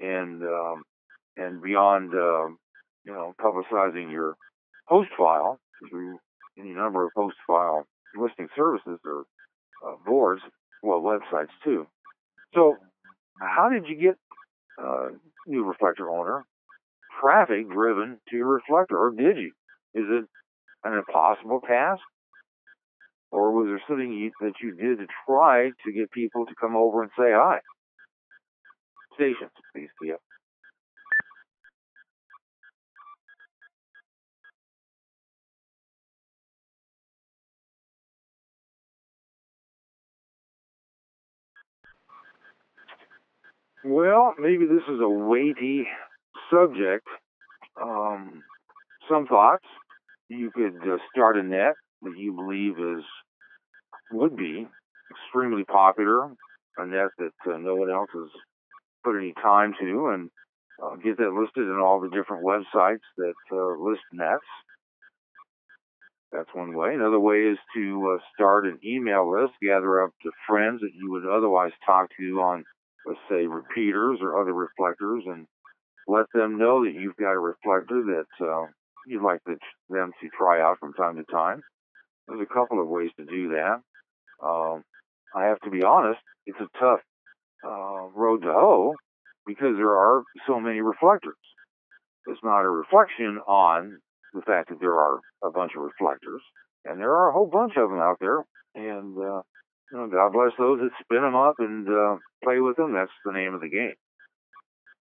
and beyond, publicizing your host file through any number of host file listing services or boards, websites too. So, how did you get new reflector owner traffic driven to your reflector, or did you? Is it an impossible task, or was there something that you did to try to get people to come over and say hi? Stations, please, Kia. Well, maybe this is a weighty subject. Some thoughts. You could start a net that you believe would be extremely popular, a net that no one else has put any time to, and get that listed in all the different websites that list nets. That's one way. Another way is to start an email list, gather up the friends that you would otherwise talk to on, let's say, repeaters or other reflectors, and let them know that you've got a reflector that you'd like them to try out from time to time. There's a couple of ways to do that. I have to be honest, it's a tough road to hoe because there are so many reflectors. It's not a reflection on the fact that there are a bunch of reflectors, and there are a whole bunch of them out there, and God bless those that spin them up and play with them. That's the name of the game.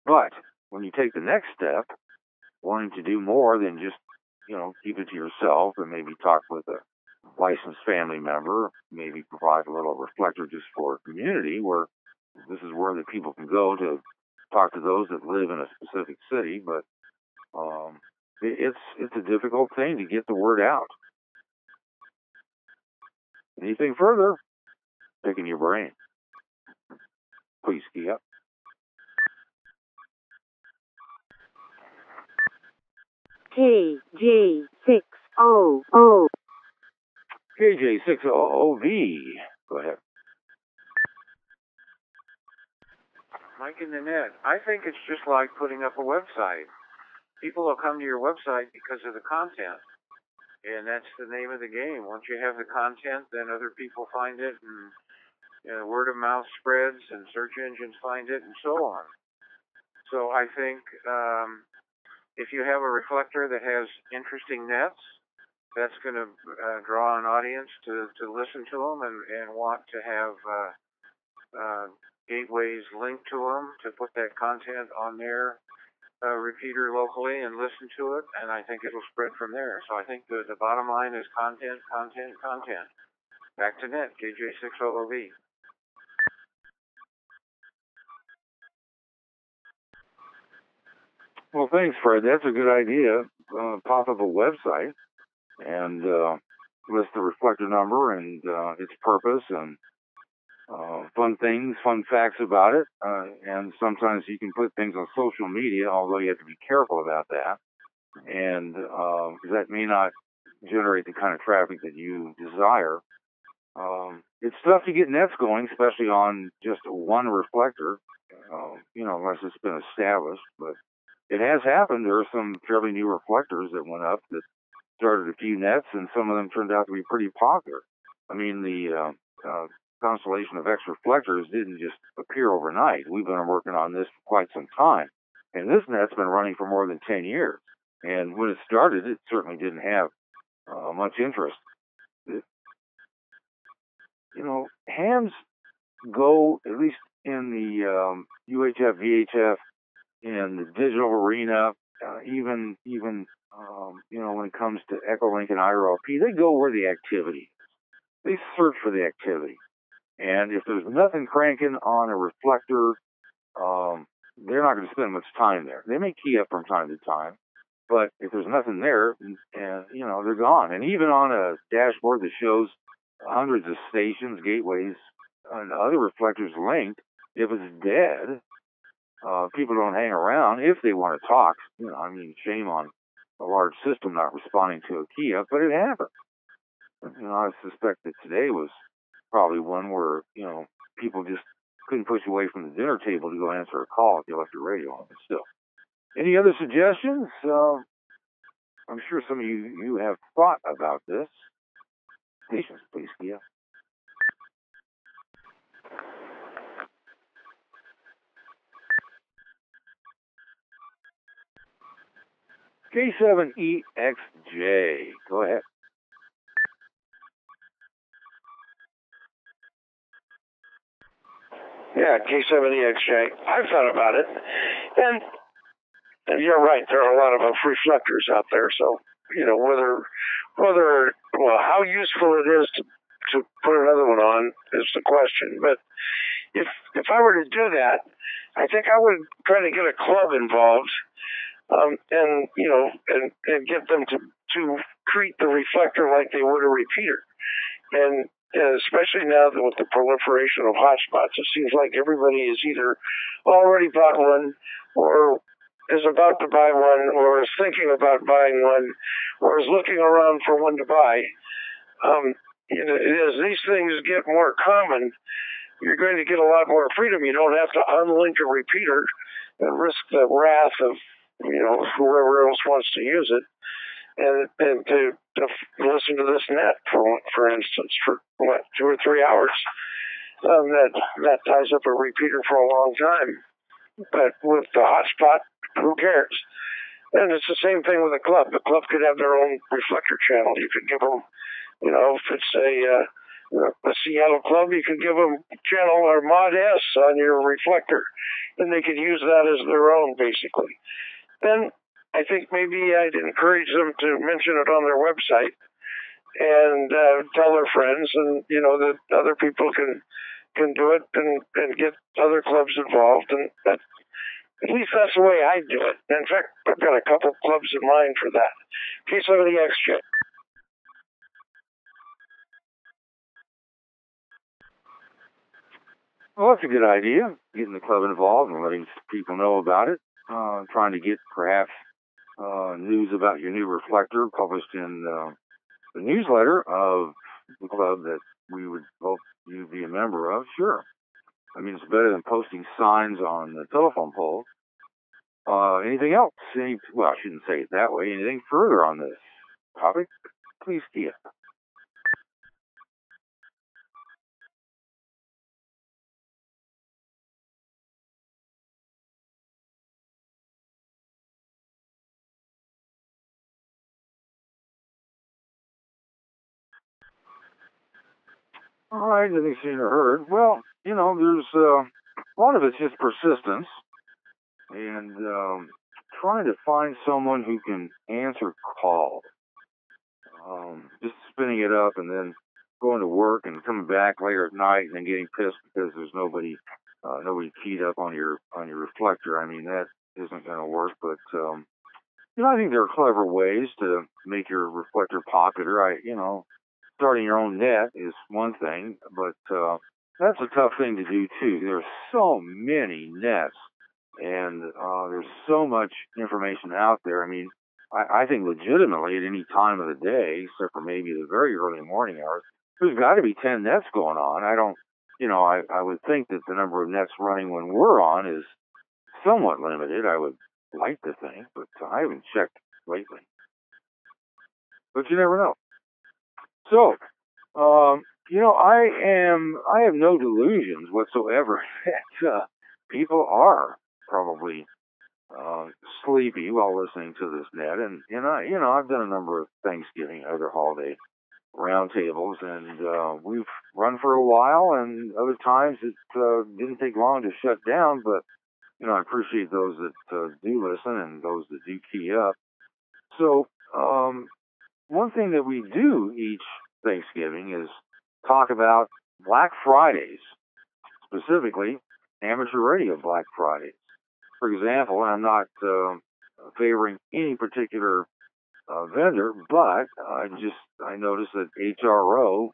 But when you take the next step, wanting to do more than just, keep it to yourself and maybe talk with a licensed family member, maybe provide a little reflector just for community where this is where the people can go to talk to those that live in a specific city, but it's a difficult thing to get the word out. Anything further? Picking your brain. Please key up. KJ600. KJ600V. Go ahead. Mike in the net. I think it's just like putting up a website. People will come to your website because of the content. And that's the name of the game. Once you have the content, then other people find it, and word of mouth spreads, and search engines find it, and so on. So I think if you have a reflector that has interesting nets, that's going to draw an audience to listen to them and want to have gateways linked to them to put that content on their repeater locally and listen to it, and I think it'll spread from there. So I think the bottom line is content. Back to net, KJ600V. Well, thanks, Fred. That's a good idea. Pop up a website and list the reflector number and its purpose and fun things, fun facts about it. And sometimes you can put things on social media, although you have to be careful about that. And that may not generate the kind of traffic that you desire. It's tough to get nets going, especially on just one reflector, unless it's been established. But it has happened. There are some fairly new reflectors that went up that started a few nets, and some of them turned out to be pretty popular. I mean, the constellation of X reflectors didn't just appear overnight. We've been working on this for quite some time. And this net's been running for more than 10 years. And when it started, it certainly didn't have much interest. Hams go, at least in the UHF, VHF, in the digital arena, even when it comes to Echolink and IRLP, they go where the activity is. They search for the activity. And if there's nothing cranking on a reflector, they're not going to spend much time there. They may key up from time to time, but if there's nothing there, they're gone. And even on a dashboard that shows hundreds of stations, gateways, and other reflectors linked, if it's dead, people don't hang around if they want to talk. Shame on a large system not responding to a key up, but it happens. I suspect that today was probably one where, people just couldn't push away from the dinner table to go answer a call if you left your radio on. But still. Any other suggestions? I'm sure some of you have thought about this. Stations, please, Kia. K7EXJ. Go ahead. Yeah, K7EXJ. I've thought about it. And you're right, there are a lot of reflectors out there. So, how useful it is to put another one on is the question. But if I were to do that, I think I would try to get a club involved, and get them to treat the reflector like they would a repeater. And especially now that with the proliferation of hotspots, it seems like everybody is either already bought one or is about to buy one or is thinking about buying one or is looking around for one to buy. As these things get more common, you're going to get a lot more freedom. You don't have to unlink a repeater and risk the wrath of whoever else wants to use it. And to listen to this net, for instance, for 2 or 3 hours, that ties up a repeater for a long time. But with the hotspot, who cares? And it's the same thing with a club. The club could have their own reflector channel. You could give them, if it's a Seattle club, you could give them channel or mod S on your reflector, and they could use that as their own, basically. Then I think maybe I'd encourage them to mention it on their website and tell their friends, and that other people can can do it and get other clubs involved, and at least that's the way I do it. In fact, I've got a couple clubs in mind for that. K70XJ. Well, that's a good idea, getting the club involved and letting people know about it. Trying to get perhaps news about your new reflector published in the newsletter of the club that we would hope you be a member of. Sure. I mean, it's better than posting signs on the telephone poles. Anything else? Well, I shouldn't say it that way. Anything further on this topic? Please key it. All right, nothing seen or heard. Well, there's a lot of it's just persistence and trying to find someone who can answer calls. Just spinning it up and then going to work and coming back later at night and then getting pissed because there's nobody keyed up on your reflector. I mean, that isn't going to work. But I think there are clever ways to make your reflector popular. Starting your own net is one thing, but that's a tough thing to do too. There's so many nets, and there's so much information out there. I mean, I think legitimately at any time of the day, except for maybe the very early morning hours, there's got to be 10 nets going on. I would think that the number of nets running when we're on is somewhat limited. I would like to think, but I haven't checked lately. But you never know. So, I have no delusions whatsoever that people are probably sleepy while listening to this net, and I've done a number of Thanksgiving and other holiday roundtables, and we've run for a while, and other times it didn't take long to shut down. But I appreciate those that do listen and those that do key up. So one thing that we do each Thanksgiving is talk about Black Fridays, specifically amateur radio Black Fridays. For example, I'm not favoring any particular vendor, but I noticed that HRO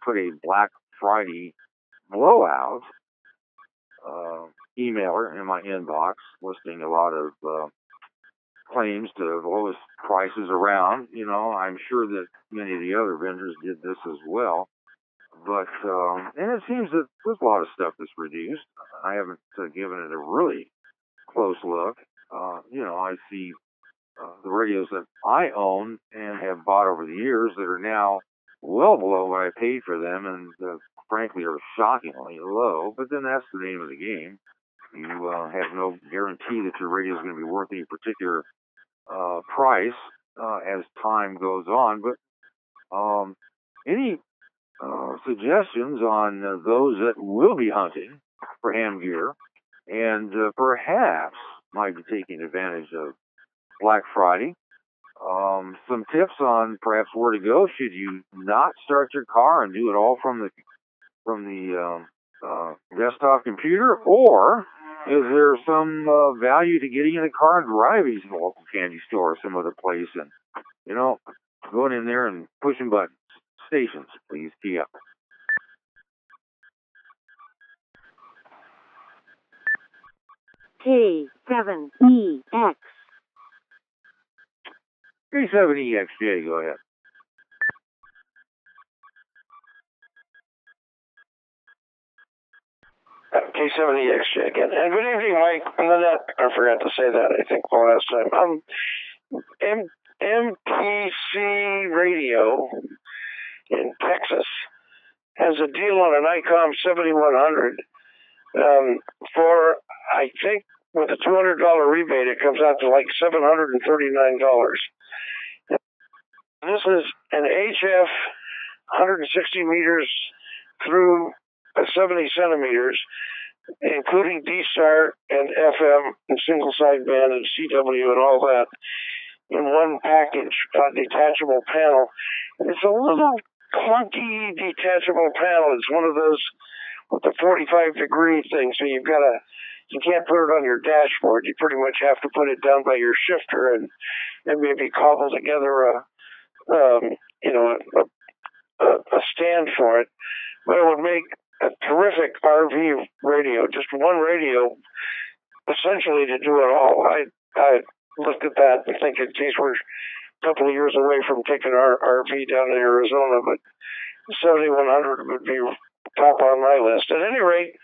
put a Black Friday blowout emailer in my inbox, listing a lot of claims to the lowest prices around. I'm sure that many of the other vendors did this as well. But, and it seems that there's a lot of stuff that's reduced. I haven't given it a really close look. I see the radios that I own and have bought over the years that are now well below what I paid for them, and frankly are shockingly low. But then that's the name of the game. You have no guarantee that your radio is going to be worth any particular price as time goes on. But any suggestions on those that will be hunting for ham gear and perhaps might be taking advantage of Black Friday? Some tips on perhaps where to go should you not start your car and do it all from the desktop computer, or is there some value to getting in the car and driving to the local candy store or some other place and going in there and pushing buttons? Stations, please key up. K7EX. K7EXJ, go ahead. K70XJ again. And good evening, Mike. And then I forgot to say that, I think, the last time. MPC Radio in Texas has a deal on an ICOM 7100 for, I think, with a $200 rebate, it comes out to like $739. This is an HF 160 meters through 70 centimeters, including D-Star and FM and single sideband and CW and all that in one package, detachable panel. It's a little clunky detachable panel. It's one of those with the 45-degree thing, so you can't put it on your dashboard. You pretty much have to put it down by your shifter and maybe cobble together a stand for it. But it would make a terrific RV radio, just one radio, essentially to do it all. I looked at that and think, geez, we're a couple of years away from taking our RV down in Arizona, but 7100 would be top on my list. At any rate,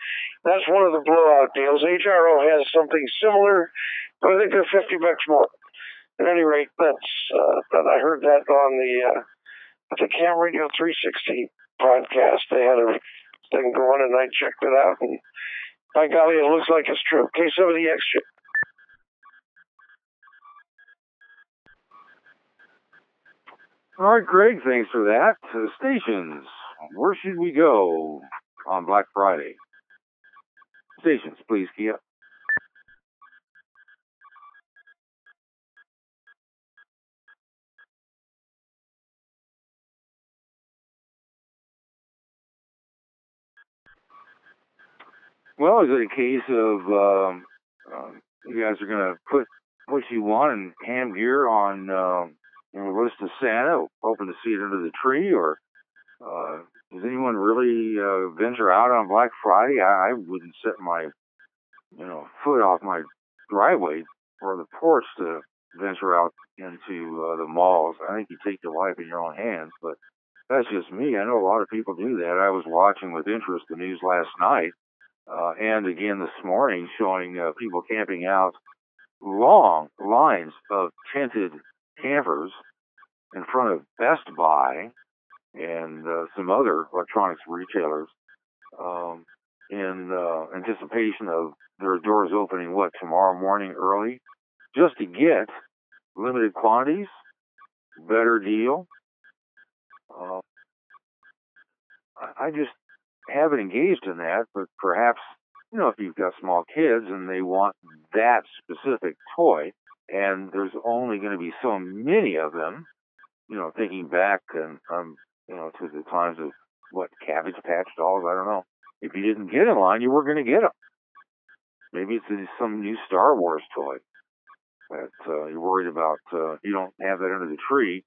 that's one of the blowout deals. HRO has something similar, but I think they're $50 more. At any rate, I heard that on the Cam Radio 360 podcast. They had a thing going, and I checked it out, and by golly, it looks like it's true. K70X. All right, Greg, thanks for that. Stations, where should we go on Black Friday? Stations, please, Kia. Well, is it a case of you guys are going to put what you want in ham gear on the list of Santa, hoping to see it under the tree, or does anyone really venture out on Black Friday? I wouldn't set my foot off my driveway or the porch to venture out into the malls. I think you take your life in your own hands, but that's just me. I know a lot of people do that. I was watching with interest the news last night and again this morning showing people camping out long lines of tinted campers in front of Best Buy and some other electronics retailers in anticipation of their doors opening, tomorrow morning early, just to get limited quantities, better deal. I just haven't engaged in that, but perhaps, if you've got small kids and they want that specific toy, and there's only going to be so many of them, thinking back and, to the times of, Cabbage Patch Dolls, I don't know. If you didn't get in line, you were going to get them. Maybe it's some new Star Wars toy that you're worried about. You don't have that under the tree.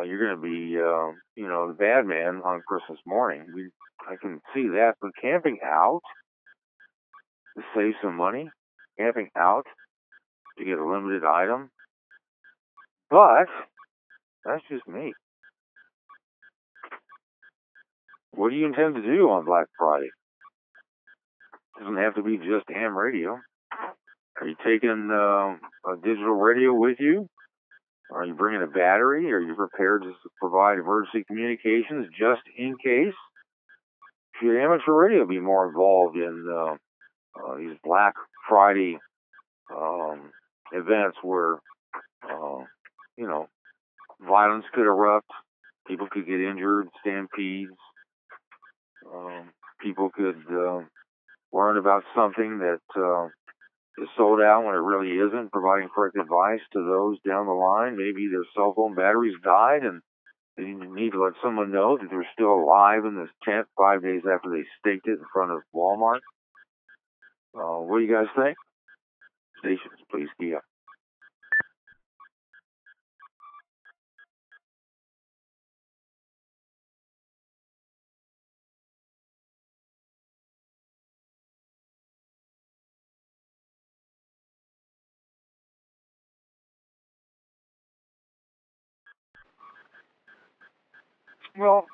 You're going to be, the bad man on Christmas morning. I can see that. But camping out to save some money, camping out to get a limited item. But that's just me. What do you intend to do on Black Friday? Doesn't have to be just ham radio. Are you taking a digital radio with you? Are you bringing a battery? Are you prepared to provide emergency communications just in case? Should amateur radio be more involved in these Black Friday events where, violence could erupt, people could get injured, stampedes, people could learn about something that is sold out when it really isn't, providing correct advice to those down the line. Maybe their cell phone batteries died and they need to let someone know that they're still alive in this tent 5 days after they staked it in front of Walmart. What do you guys think? Stations, please, Kia. Well,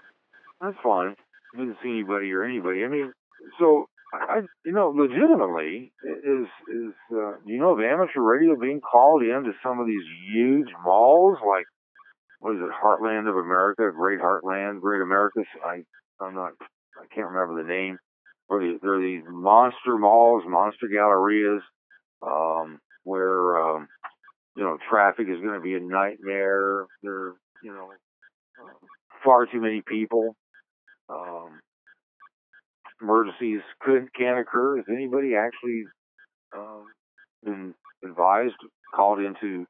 that's fine. Didn't see anybody or anybody. I mean, so legitimately, is of amateur radio being called into some of these huge malls, like what is it, Heartland of America, Great Heartland, Great America? I can't remember the name. There are these monster malls, monster gallerias, where traffic is going to be a nightmare. There, far too many people. Emergencies can occur. Has anybody actually been advised, called in to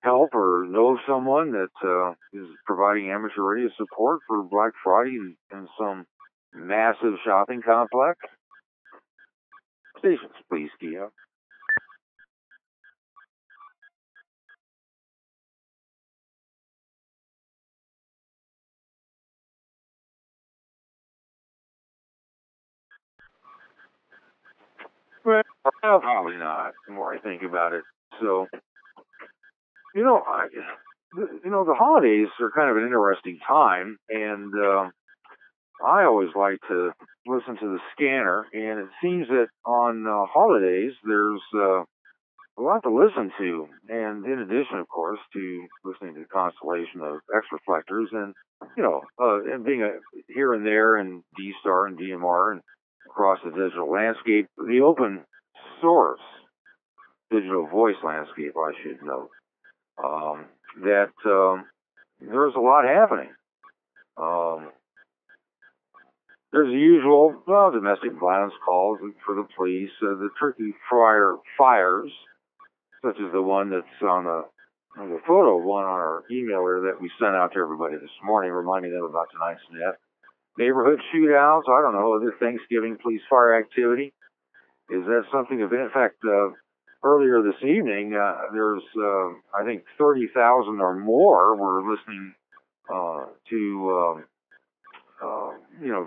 help, or know someone that is providing amateur radio support for Black Friday in some massive shopping complex? Stations, please key up. Well, probably not, the more I think about it. So, you know, the holidays are kind of an interesting time, and I always like to listen to the scanner, and it seems that on holidays there's a lot to listen to, and in addition, of course, to listening to the constellation of X reflectors, and and being here and there, and D-Star and DMR, and across the digital landscape, the open source digital voice landscape, I should note, that there's a lot happening. There's the usual domestic violence calls for the police, the turkey fryer fires, such as the one that's on the photo one on our emailer that we sent out to everybody this morning, reminding them about tonight's net. Neighborhood shootouts, I don't know, other Thanksgiving police fire activity. Is that something of, in fact, earlier this evening, there's, I think, 30,000 or more were listening to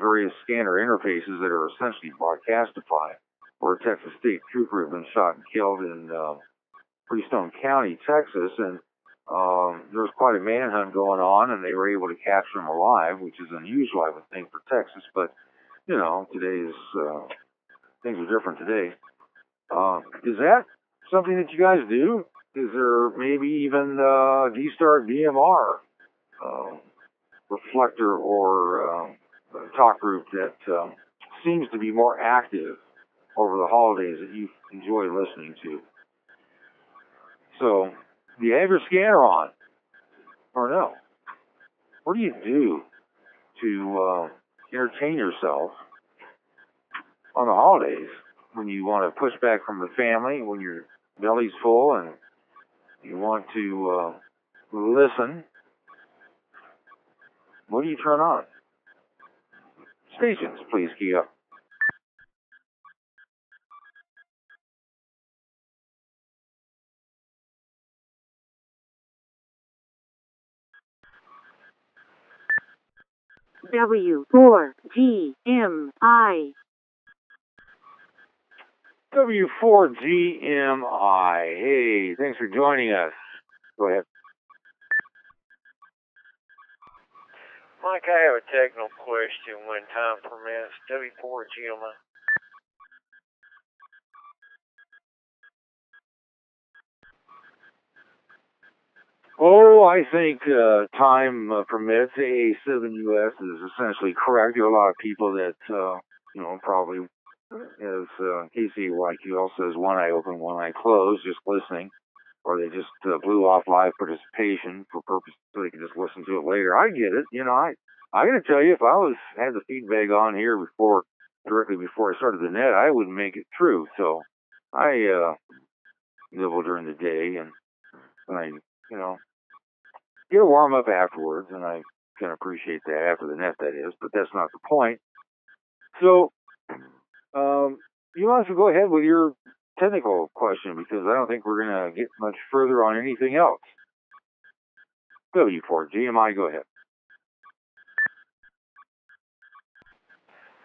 various scanner interfaces that are essentially broadcastify, where a Texas state trooper had been shot and killed in Freestone County, Texas, and there was quite a manhunt going on, and they were able to capture him alive, which is unusual, I would think, for Texas, but, today's, things are different today. Is that something that you guys do? Is there maybe even D-Star DMR reflector or talk group that seems to be more active over the holidays that you enjoy listening to? So, do you have your scanner on? Or no? What do you do to entertain yourself on the holidays when you want to push back from the family, when your belly's full and you want to listen? What do you turn on? Stations, please key up. W4GMI. W4GMI. Hey, thanks for joining us. Go ahead. Mike, I have a technical question when time permits. W4GMI. Oh, I think time permits. AA7US is essentially correct. There are a lot of people that, probably, as KCYQL says, one eye open, one eye closed, just listening. Or they just blew off live participation for purpose so they could just listen to it later. I get it. I got to tell you, if I had the feedback on here directly before I started the net, I would make it through. So I nibble during the day and I, get a warm up afterwards, and I can appreciate that after the net, that is, but that's not the point. So, you might as well go ahead with your technical question, because I don't think we're going to get much further on anything else. W4GMI, go ahead.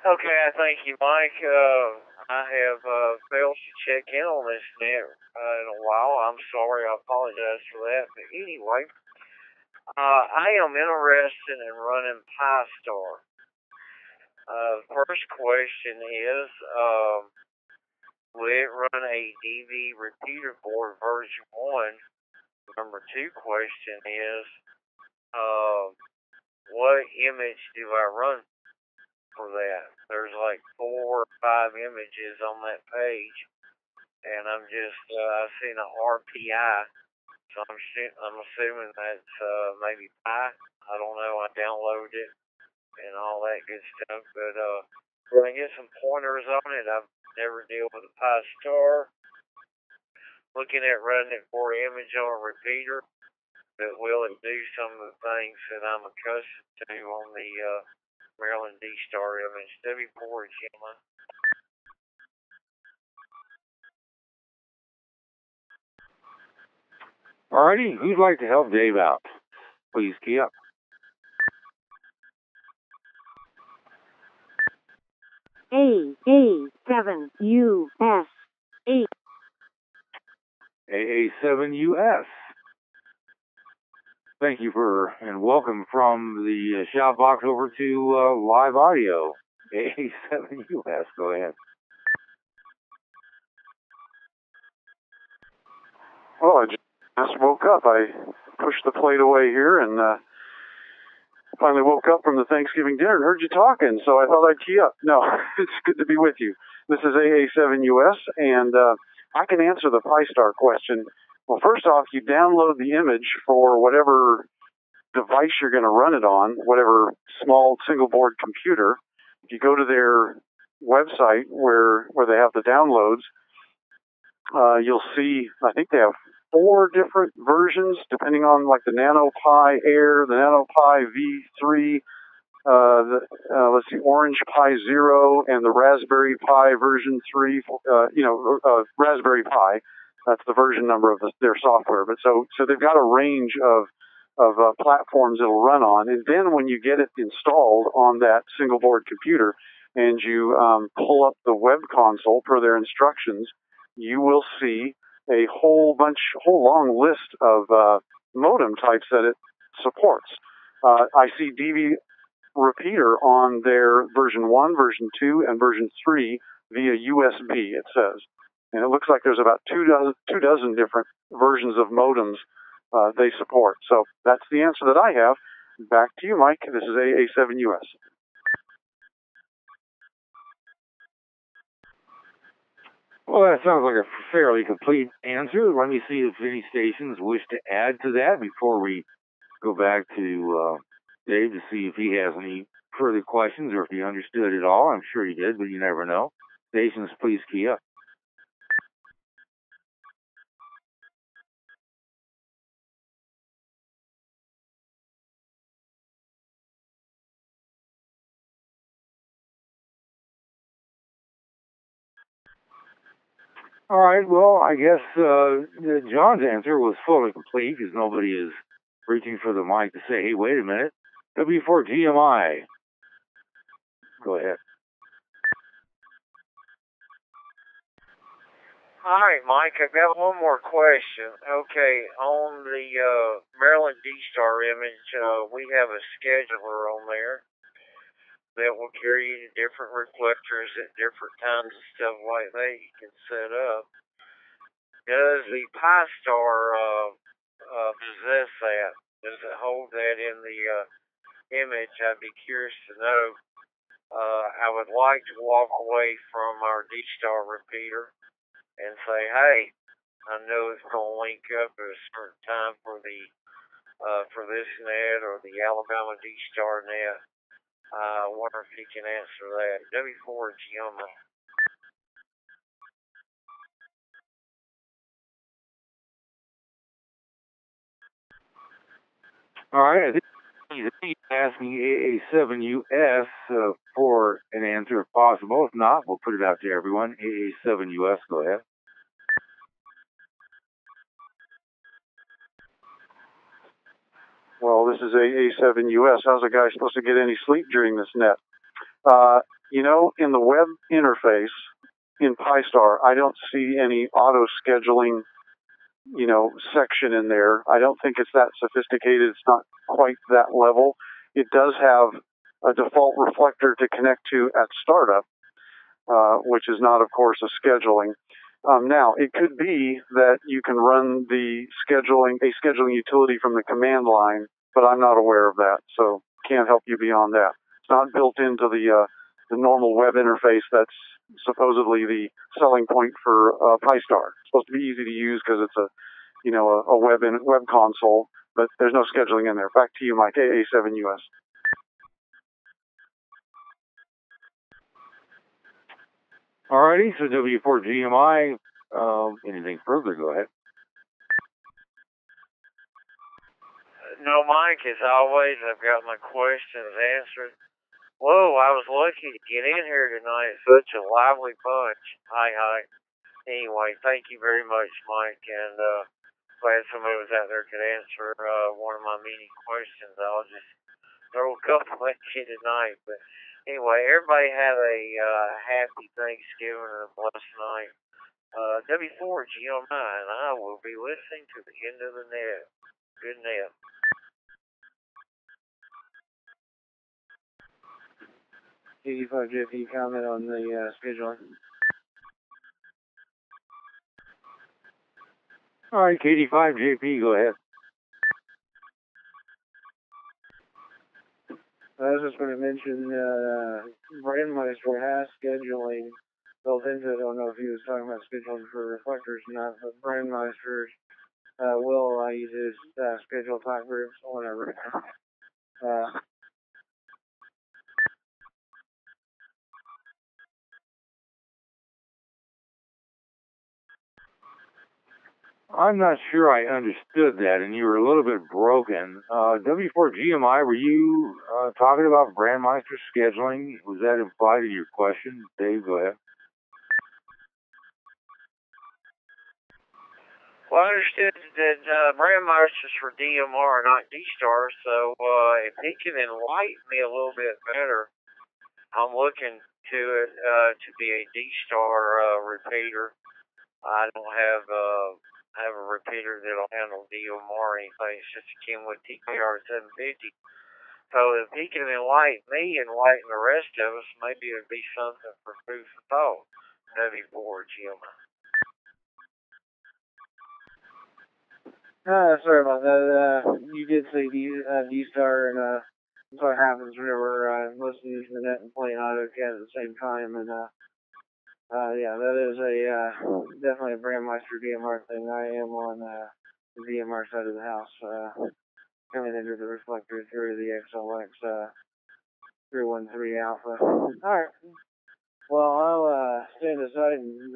Okay, I thank you, Mike. I have failed to check in on this net in a while. I'm sorry. I apologize for that. But anyway, I am interested in running Pi-Star. First question is, will it run a DV repeater board version 1? Number 2 question is, what image do I run for that? There's like 4 or 5 images on that page, and I've seen a RPI, so I'm assuming that's maybe Pi. I don't know. I downloaded it and all that good stuff, but when I get some pointers on it, I've never dealt with a Pi-Star. Looking at running it for image on a repeater, but will it do some of the things that I'm accustomed to on the Maryland D-Star image. W4, gentlemen. Alrighty, who'd like to help Dave out? Please key up. AA7US 8. AA7US. Thank you and welcome from the shout box over to live audio. AA7US, go ahead. Well, I just woke up. I pushed the plate away here and finally woke up from the Thanksgiving dinner and heard you talking, so I thought I'd key up. No, it's good to be with you. This is AA7US, and I can answer the Pi-Star question. Well, first off, you download the image for whatever device you're going to run it on, whatever small single-board computer. If you go to their website where they have the downloads, you'll see, I think they have 4 different versions, depending on like the NanoPi Air, the NanoPi V3, let's see, Orange Pi Zero, and the Raspberry Pi version 3. Raspberry Pi. That's the version number of their software. But so they've got a range of platforms it'll run on, and then when you get it installed on that single board computer, and you pull up the web console per their instructions, you will see a whole long list of modem types that it supports. I see DV repeater on their version 1, version 2, and version 3 via USB, it says. And it looks like there's about two dozen different versions of modems they support. So that's the answer that I have. Back to you, Mike. This is AA7US. Well, that sounds like a fairly complete answer. Let me see if any stations wish to add to that before we go back to Dave to see if he has any further questions or if he understood it all. I'm sure he did, but you never know. Stations, please key up. All right, well, I guess John's answer was fully complete because nobody is reaching for the mic to say, hey, wait a minute. W4GMI. Go ahead. All right, Mike, I've got one more question. Okay, on the Maryland D-Star image, we have a scheduler on there that will carry you to different reflectors at different times and stuff like that you can set up. Does the Pi-Star possess that? Does it hold that in the image? I'd be curious to know. I would like to walk away from our D-Star repeater and say, hey, I know it's going to link up at a certain time for this net or the Alabama D-Star net. I wonder if he can answer that. W4 Gioma. All right, I think he's asking AA7US for an answer if possible. If not, we'll put it out to everyone. AA7US, go ahead. Well, this is AA7US. How's a guy supposed to get any sleep during this net? In the web interface in Pi-Star, I don't see any auto scheduling, section in there. I don't think it's that sophisticated. It's not quite that level. It does have a default reflector to connect to at startup, which is not, of course, a scheduling. Now, it could be that you can run a scheduling utility from the command line, but I'm not aware of that, so can't help you beyond that. It's not built into the normal web interface that's supposedly the selling point for Pi-Star. It's supposed to be easy to use because it's a web console, but there's no scheduling in there. Back to you, Mike, AA7US. Alrighty, so W4GMI, anything further, go ahead. No, Mike, as always, I've got my questions answered. Whoa, I was lucky to get in here tonight. Such a lively bunch. Hi. Anyway, thank you very much, Mike, and glad somebody was out there could answer one of my many questions. I'll just throw a couple at you tonight. But anyway, everybody have a happy Thanksgiving and a blessed night. W4GL9, I will be listening to the end of the net. Good net. KD5JP, comment on the scheduling. All right, KD5JP, go ahead. I was just going to mention Brandmeister has scheduling built into it. I don't know if he was talking about scheduling for reflectors or not, but Brandmeister will allow you to schedule talk groups whenever. I'm not sure I understood that, and you were a little bit broken. W4GMI, were you talking about Brandmeister scheduling? Was that implied in your question? Dave, go ahead. Well, I understood that Brandmeister's for DMR, not D-Star, so if he can enlighten me a little bit better, I'm looking to it to be a D-Star repeater. I don't have a repeater that'll handle DMR or anything. It's just a Kenwood TKR 750. So if he can enlighten me, enlighten the rest of us, maybe it'd be something for food for thought. W4GMI. Sorry about that. You did say D-Star, and that's what happens whenever I'm listening to the net and playing AutoCAD at the same time. And yeah, that is definitely a Brandmeister DMR thing. I am on the DMR side of the house, coming into the reflector through the XLX 313 Alpha. All right. Well, I'll stand aside and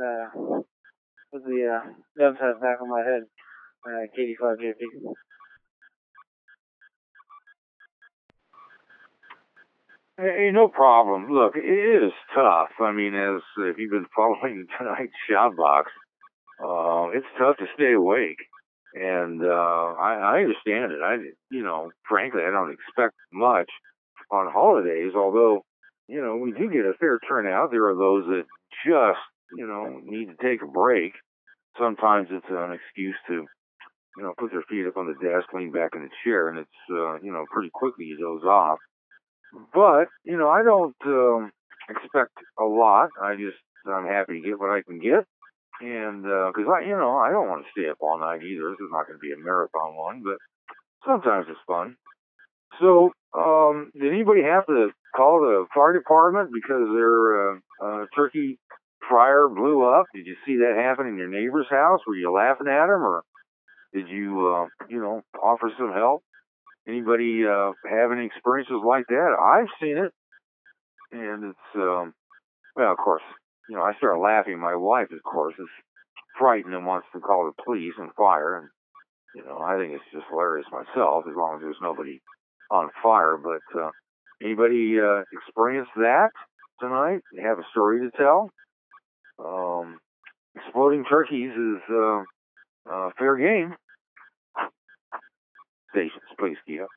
put the dovetail back on my head. KD5JP. Hey, no problem. Look, it is tough. I mean, as if you've been following tonight's shot box, it's tough to stay awake. And I understand it. Frankly, I don't expect much on holidays, although, we do get a fair turnout. There are those that just, need to take a break. Sometimes it's an excuse to, put their feet up on the desk, lean back in the chair, and it's, pretty quickly you doze off. But, I don't expect a lot. I'm happy to get what I can get. And, because I don't want to stay up all night either. This is not going to be a marathon one, but sometimes it's fun. So, did anybody have to call the fire department because their turkey fryer blew up? Did you see that happen in your neighbor's house? Were you laughing at him, or did you, offer some help? Anybody have any experiences like that? I've seen it, and it's, well, of course, I start laughing. My wife, of course, is frightened and wants to call the police and fire, and, I think it's just hilarious myself, as long as there's nobody on fire. But anybody experienced that tonight? You have a story to tell? Exploding turkeys is fair game. Stations, please, Kia.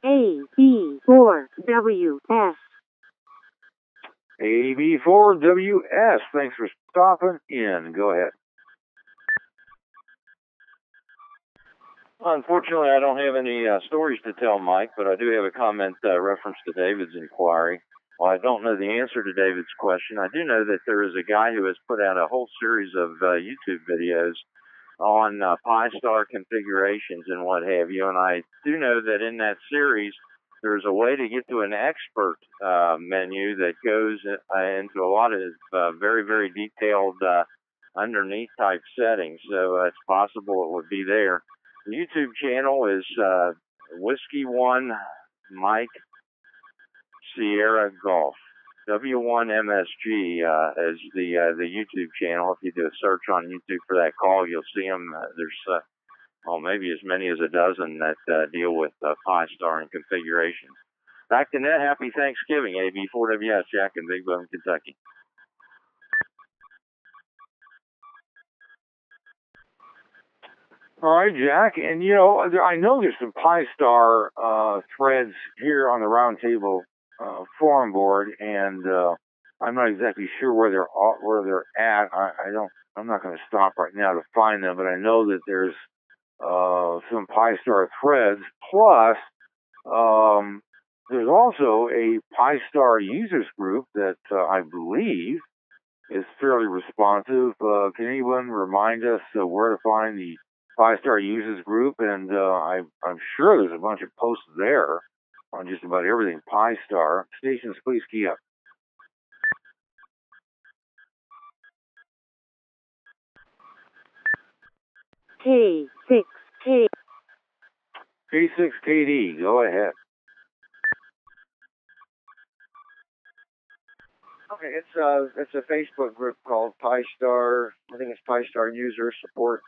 AB4WS. AB4WS, thanks for stopping in. Go ahead. Unfortunately, I don't have any stories to tell, Mike, but I do have a comment reference to David's inquiry. Well, I don't know the answer to David's question. I do know that there is a guy who has put out a whole series of YouTube videos on Pi-Star configurations and what have you, and I do know that in that series, there's a way to get to an expert menu that goes into a lot of very, very detailed underneath type settings, so it's possible it would be there. The YouTube channel is Whiskey 1 Mike Sierra Golf. W1MSG is the YouTube channel. If you do a search on YouTube for that call, you'll see them. There's well, maybe as many as a dozen that deal with Pi-Star and configurations. Back to net, happy Thanksgiving, AB4WS, Jack in Big Bend, Kentucky. All right, Jack, and I know there's some Pi-Star threads here on the Roundtable forum board, and I'm not exactly sure where they're at. I'm not going to stop right now to find them, but I know that there's some Pi-Star threads. Plus, there's also a Pi-Star users group that I believe is fairly responsive. Can anyone remind us where to find the Pi-Star users group? And I'm sure there's a bunch of posts there on just about everything Pi-Star. Stations, please key up. K6K. K6KD, go ahead. Okay, it's a Facebook group called Pi-Star. I think it's Pi-Star User Support.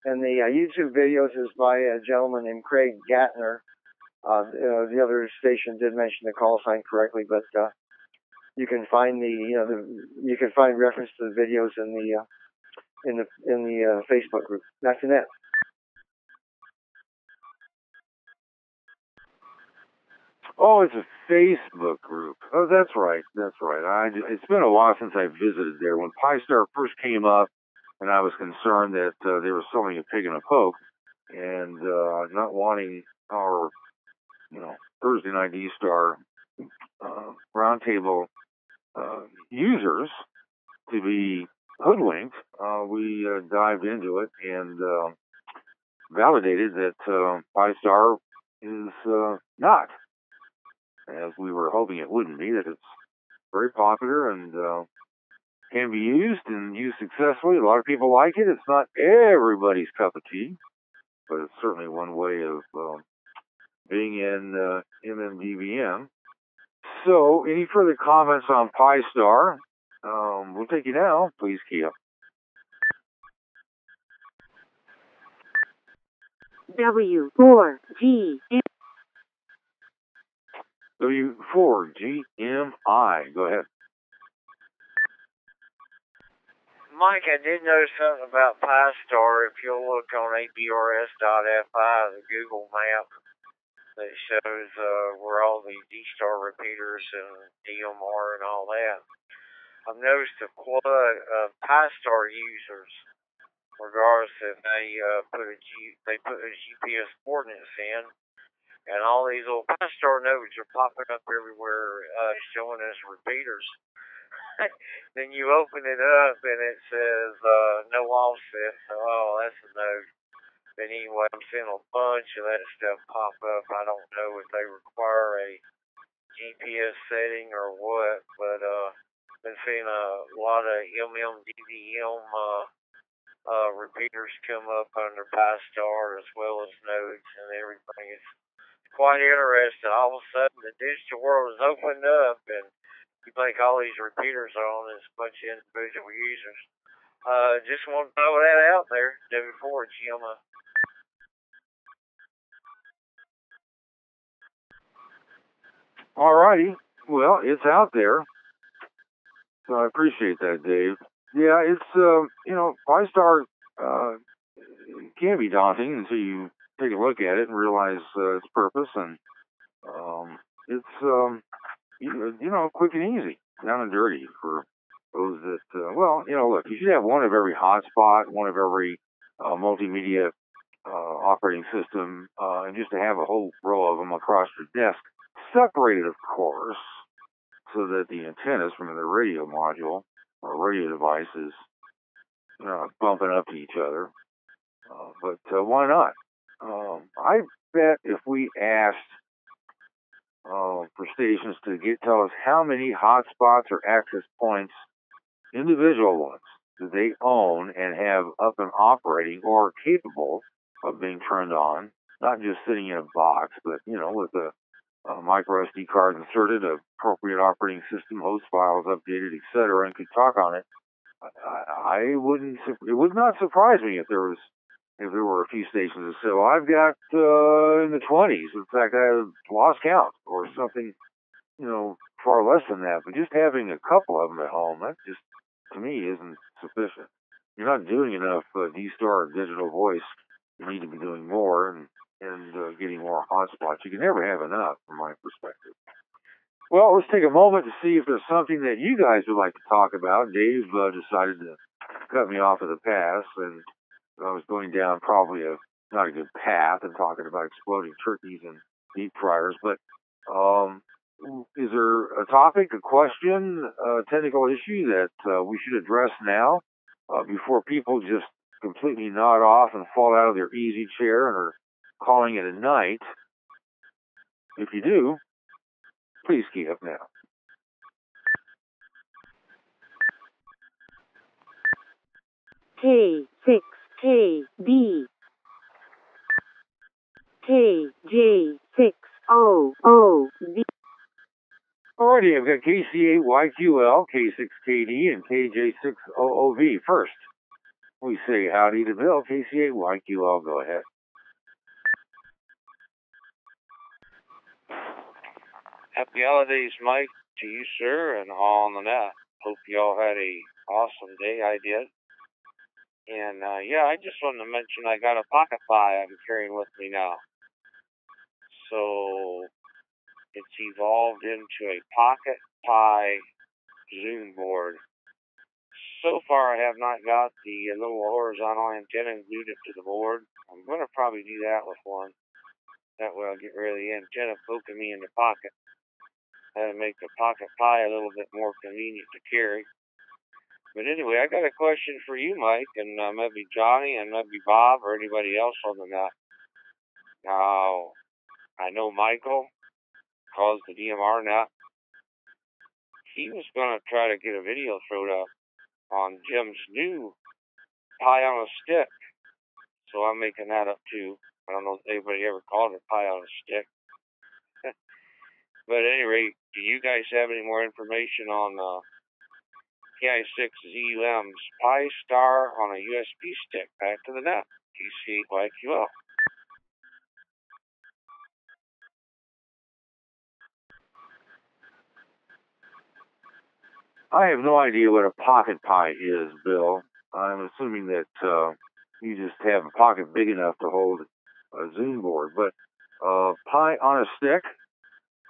And the YouTube videos is by a gentleman named Craig Gattner. The other station did mention the call sign correctly, but you can find you can find reference to the videos in the Facebook group. That's it. Oh, it's a Facebook group. Oh, that's right. That's right. It's been a while since I visited there. When Pi-Star first came up, and I was concerned that they were selling a pig in a poke, and not wanting our, Thursday Night D-Star Roundtable users to be hoodwinked, we dived into it and validated that Pi-Star is not, as we were hoping it wouldn't be, that it's very popular and can be used and used successfully. A lot of people like it. It's not everybody's cup of tea, but it's certainly one way of being in MMDVM. So, any further comments on Pi-Star? We'll take you now. Please key up. W4G. W4GMI. Go ahead. Mike, I did notice something about Pi-Star. If you'll look on abrs.fi, the Google map that shows where all the D-Star repeaters and DMR and all that, I've noticed a flood of Pi-Star users, regardless if they put a GPS coordinates in, and all these little Pi-Star nodes are popping up everywhere, showing us repeaters. Then you open it up and it says no offset. So, that's a node. But anyway, I'm seeing a bunch of that stuff pop up. I don't know if they require a GPS setting or what, but been seeing a lot of MMDVM repeaters come up under Pi-Star as well as nodes and everything. It's quite interesting. All of a sudden, the digital world is opened up and you think all these repeaters are on as a bunch of individual users. Just want to throw that out there. W4GMI. All righty. Well, it's out there. So I appreciate that, Dave. Yeah, it's, Pi-Star can be daunting until you take a look at it and realize its purpose. And it's, quick and easy, down and dirty for those that, look, you should have one of every hotspot, one of every multimedia operating system, and just to have a whole row of them across your desk, separated, of course, so that the antennas from the radio module or radio device is bumping up to each other. But why not? I bet if we asked for stations to tell us how many hotspots or access points, individual ones, that they own and have up and operating or capable of being turned on, not just sitting in a box, but, with a micro SD card inserted, appropriate operating system, host files updated, etc., and could talk on it. It would not surprise me if there was if there were a few stations that said, well, I've got in the 20s. In fact, I lost count or something, far less than that. But just having a couple of them at home, that just, to me, isn't sufficient. You're not doing enough D-Star digital voice. You need to be doing more and getting more hotspots. You can never have enough, from my perspective. Well, let's take a moment to see if there's something that you guys would like to talk about. Dave decided to cut me off at the pass, and I was going down probably not a good path and talking about exploding turkeys and deep fryers. But is there a topic, a question, a technical issue that we should address now before people just completely nod off and fall out of their easy chair and are calling it a night? If you do, please key up now. K6KB KJ6OOV. Alrighty, I've got KC8YQL, K6KD, and KJ6OOV. First, we say howdy to Bill, KC8YQL. Go ahead. Happy holidays, Mike, to you, sir, and all on the net. Hope you all had a awesome day. I did. And, I just wanted to mention I got a Pocket Pi I'm carrying with me now. So, it's evolved into a Pocket Pi Zoom board. So far, I have not got the little horizontal antenna and glued it to the board. I'm going to probably do that with one. That way I'll get rid of the antenna poking me in the pocket. That'll make the Pocket Pi a little bit more convenient to carry. But anyway, I got a question for you, Mike, and maybe Johnny and maybe Bob or anybody else on the net. Now, I know Michael calls the DMR net. He was going to try to get a video thrown up on Jim's new Pi on a Stick. So I'm making that up too. I don't know if anybody ever called it Pi on a Stick. But at any rate, do you guys have any more information on KI6ZUM's Pi Star on a USB stick? Back to the net. KC8YQL. I have no idea what a Pocket Pi is, Bill. I'm assuming that you just have a pocket big enough to hold a Zoom board. But Pi on a stick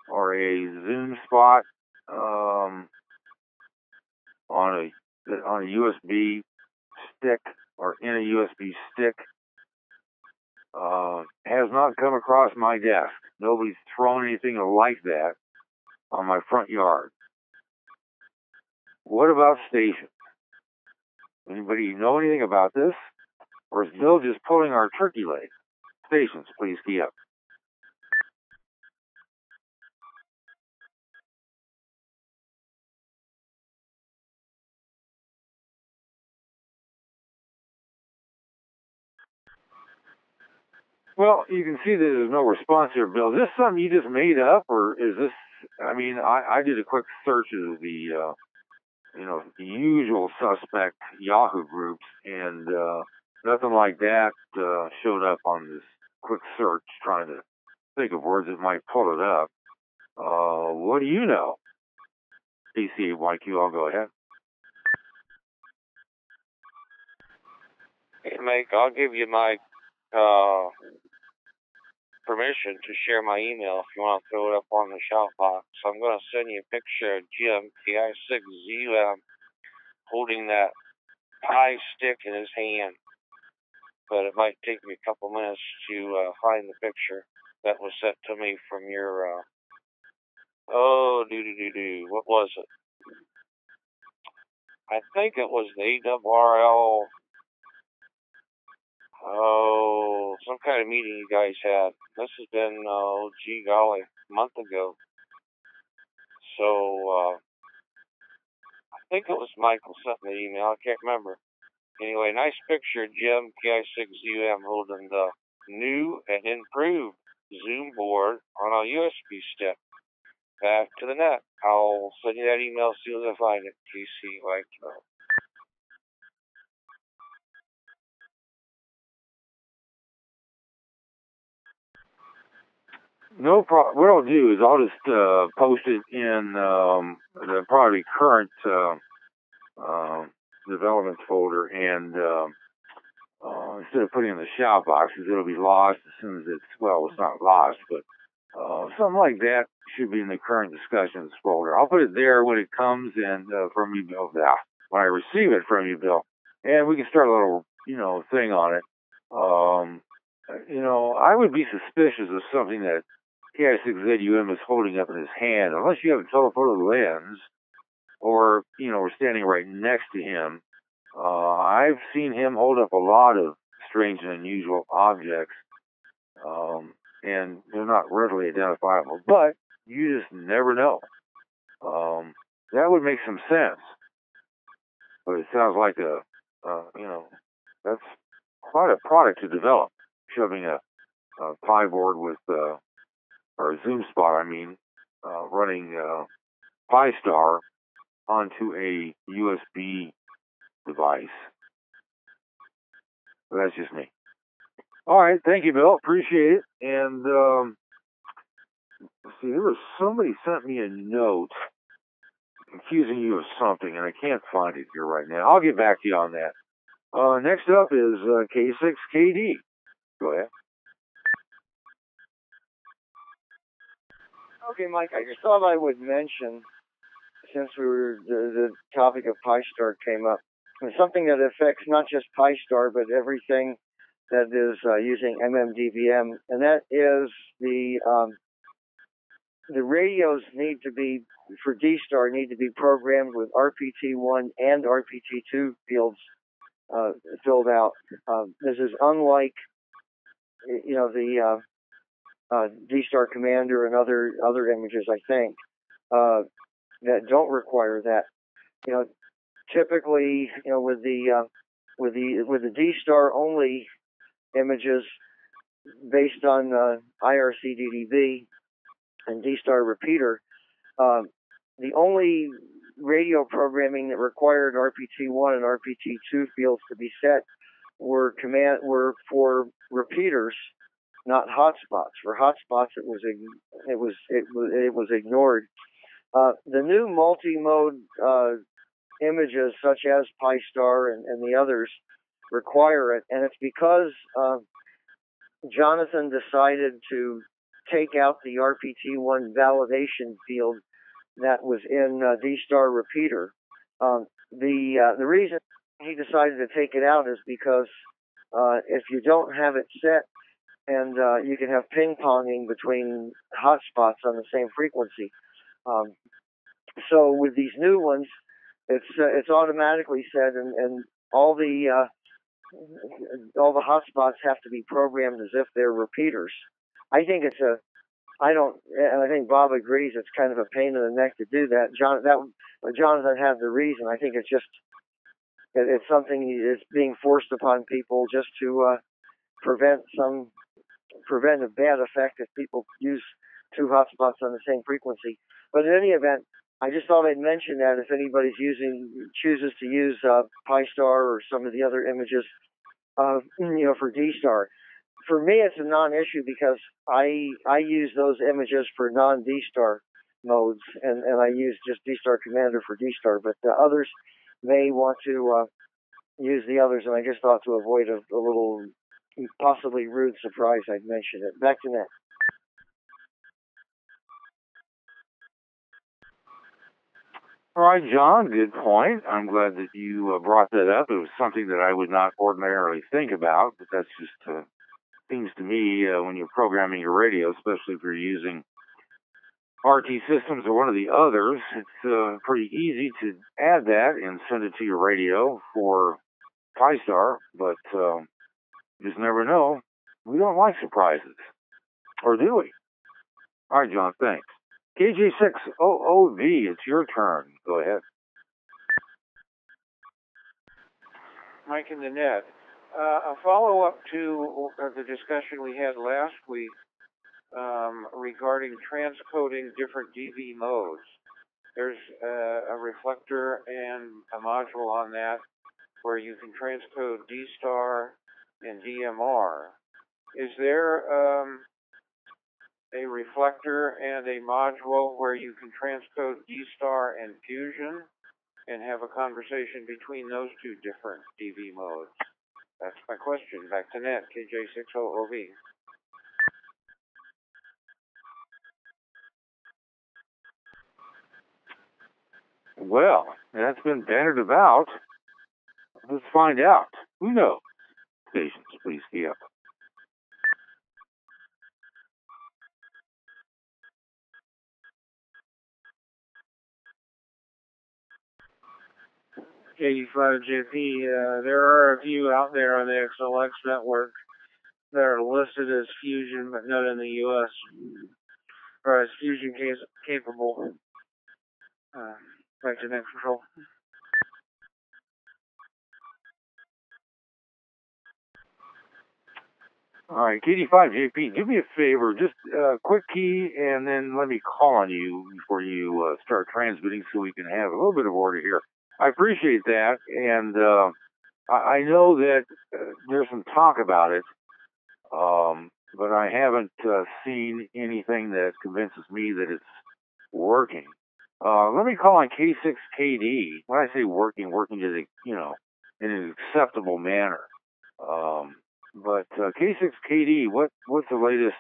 or a Zoom spot on a USB stick or in a USB stick has not come across my desk. Nobody's thrown anything like that on my front yard. What about stations? Anybody know anything about this? Or is Bill just pulling our turkey leg? Stations, please key up. Well, you can see that there's no response here, Bill. Is this something you just made up, or is this? I mean, I did a quick search of the the usual suspect Yahoo groups, and nothing like that showed up on this quick search. Trying to think of words that might pull it up. What do you know? KC8YQ, I'll go ahead. Hey, Mike, I'll give you my permission to share my email if you want to throw it up on the shout box. So I'm going to send you a picture of Jim, KI6ZUM, holding that Pi stick in his hand. But it might take me a couple minutes to find the picture that was sent to me from your, what was it? I think it was the ARRL, some kind of meeting you guys had. This has been, golly, a month ago. So, I think it was Michael sent me the email. I can't remember. Anyway, nice picture, Jim, KI6ZUM, holding the new and improved Zoom board on a USB stick. Back to the net. I'll send you that email as soon as I find it. KC, No problem. What I'll do is I'll just post it in the probably current developments folder, and instead of putting it in the shout box, because it'll be lost as soon as it's not lost, but something like that should be in the current discussions folder. I'll put it there when it comes and from you, Bill. When I receive it from you, Bill, and we can start a little, thing on it. I would be suspicious of something that KI6ZUM is holding up in his hand, unless you have a telephoto lens, or we're standing right next to him. I've seen him hold up a lot of strange and unusual objects, and they're not readily identifiable. But you just never know. That would make some sense, but it sounds like that's quite a product to develop. Shoving a Pi board with, or a Zoom spot, running Pi-Star onto a USB device. But that's just me. All right, thank you, Bill. Appreciate it. And see, somebody sent me a note accusing you of something, and I can't find it here right now. I'll get back to you on that. Next up is K6KD. Go ahead. Okay, Mike, I just thought I would mention, since the topic of Pi-Star came up, something that affects not just Pi-Star, but everything that is using MMDVM, and that is the radios for D-Star need to be programmed with RPT1 and RPT2 fields filled out. This is unlike, the D-Star Commander and other images, I think, that don't require that. Typically, with the D-Star only images based on IRC-DDB and D-Star repeater, the only radio programming that required RPT1 and RPT2 fields to be set were for repeaters, not hotspots. For hotspots, it was ignored. The new multi-mode images, such as Pi-Star and the others, require it, and it's because Jonathan decided to take out the RPT1 validation field that was in D-Star repeater. The reason he decided to take it out is because if you don't have it set, and you can have ping-ponging between hotspots on the same frequency. So with these new ones, it's automatically set, and all the hotspots have to be programmed as if they're repeaters. I think and I think Bob agrees, it's kind of a pain in the neck to do that. Jonathan had the reason. I think it's something that's being forced upon people just to prevent a bad effect if people use two hotspots on the same frequency. But in any event, I just thought I'd mention that if anybody chooses to use Pi-Star or some of the other images, for D-Star. For me, it's a non-issue because I use those images for non-D-Star modes, and I use just D-Star Commander for D-Star, but the others may want to use the others, and I just thought to avoid a little possibly rude surprise, I'd mention it. Back to Nat. All right, John, good point. I'm glad that you brought that up. It was something that I would not ordinarily think about, but that's just seems to me when you're programming your radio, especially if you're using RT systems or one of the others, it's pretty easy to add that and send it to your radio for Pi-Star, but you just never know. We don't like surprises. Or do we? All right, John, thanks. KJ6OOV, it's your turn. Go ahead. Mike and Nanette. A follow-up to the discussion we had last week regarding transcoding different DV modes. There's a reflector and a module on that where you can transcode D-Star and DMR. Is there a reflector and a module where you can transcode D-Star and Fusion and have a conversation between those two different DV modes. That's my question. Back to net, KJ60OV. Well, that's been bantered about. Let's find out. Who knows? Stations, please key up. K85JP, there are a few out there on the XLX network that are listed as Fusion, but not in the U.S. or as Fusion capable. Back to net control. All right, KD5JP, do me a favor, just quick key, and then let me call on you before you start transmitting so we can have a little bit of order here. I appreciate that, and I know that there's some talk about it, but I haven't seen anything that convinces me that it's working. Let me call on K6KD. When I say working is, in an acceptable manner. But K6KD, what's the latest?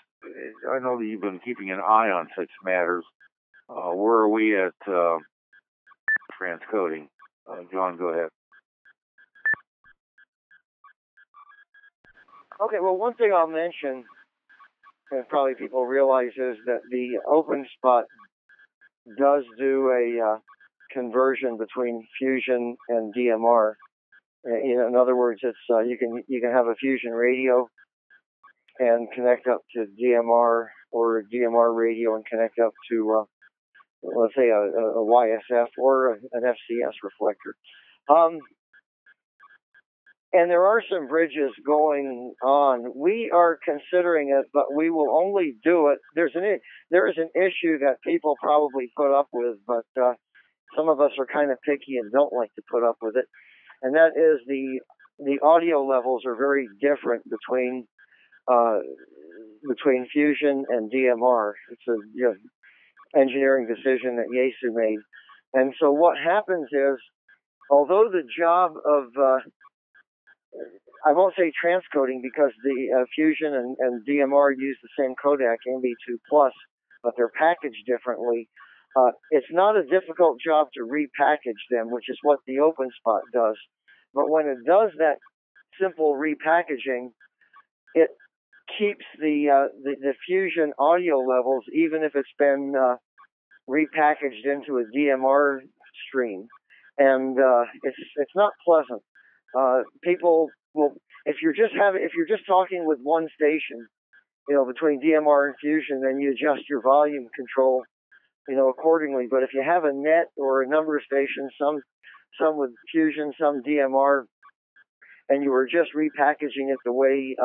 I know that you've been keeping an eye on such matters. Where are we at transcoding? John, go ahead. Okay, well, one thing I'll mention, and probably people realize, is that the OpenSpot does do a conversion between Fusion and DMR. In other words, it's you can have a Fusion radio and connect up to DMR, or a DMR radio and connect up to let's say a YSF or an FCS reflector. And there are some bridges going on. We are considering it, but we will only do it. There is an issue that people probably put up with, but some of us are kind of picky and don't like to put up with it. And that is the audio levels are very different between Fusion and DMR. It's a engineering decision that Yaesu made. And so what happens is, although the job of I won't say transcoding, because the Fusion and DMR use the same codec, MB2+, but they're packaged differently. It's not a difficult job to repackage them, which is what the OpenSpot does. But when it does that simple repackaging, it keeps the Fusion audio levels, even if it's been repackaged into a DMR stream, and it's not pleasant. People will, if you're just talking with one station, between DMR and Fusion, then you adjust your volume control, accordingly. But if you have a net or a number of stations, some with Fusion, some DMR, and you were just repackaging it the way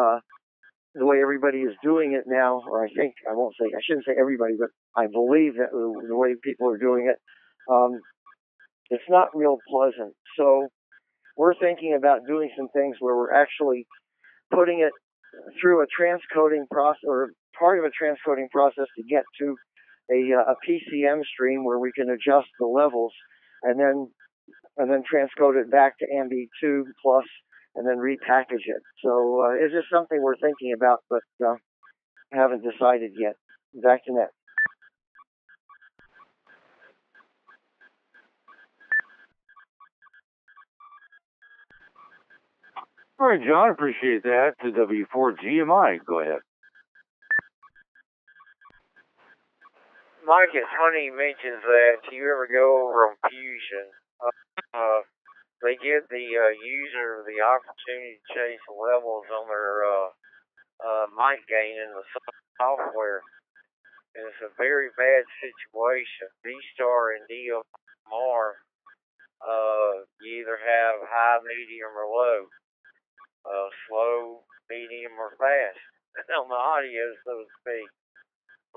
everybody is doing it now, or I shouldn't say everybody, but I believe that the way people are doing it, it's not real pleasant. So we're thinking about doing some things where we're actually putting it through a transcoding process, or part of a transcoding process, to get to a PCM stream where we can adjust the levels, and then transcode it back to MB2+, and then repackage it. So it's just something we're thinking about, but haven't decided yet. Back to net. All right, John, appreciate that. To W4GMI, go ahead. Mike, it's funny you mentioned that. You ever go over on Fusion? They give the user the opportunity to change the levels on their mic gain in the software. And it's a very bad situation. D-Star and DMR, you either have high, medium, or low. Slow, medium, or fast on the audio, so to speak.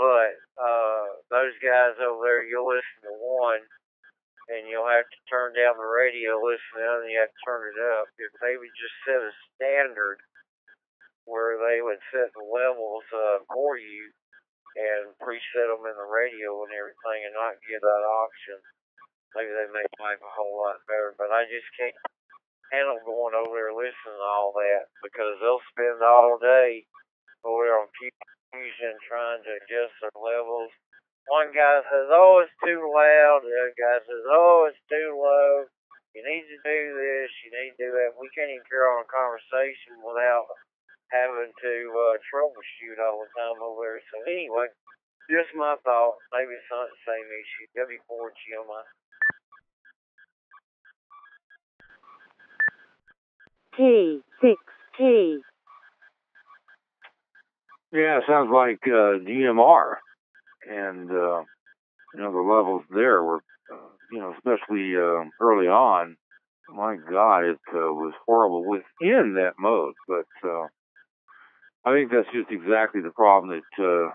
But those guys over there, you'll listen to one, and you'll have to turn down the radio, listen to the other, and you have to turn it up. If they would just set a standard where they would set the levels for you, and preset them in the radio and everything and not give that option. Maybe they make life a whole lot better, but I just can't handle going over there listening to all that because they'll spend all day over there on Fusion trying to adjust their levels. One guy says, oh, it's too loud. The other guy says, oh, it's too low. You need to do this. You need to do that. We can't even carry on a conversation without having to troubleshoot all the time over there. So anyway, just my thought. Maybe it's not the same issue. W4GMI. K6K. Yeah, it sounds like DMR, and the levels there were, especially early on. My God, it was horrible within that mode. But I think that's just exactly the problem that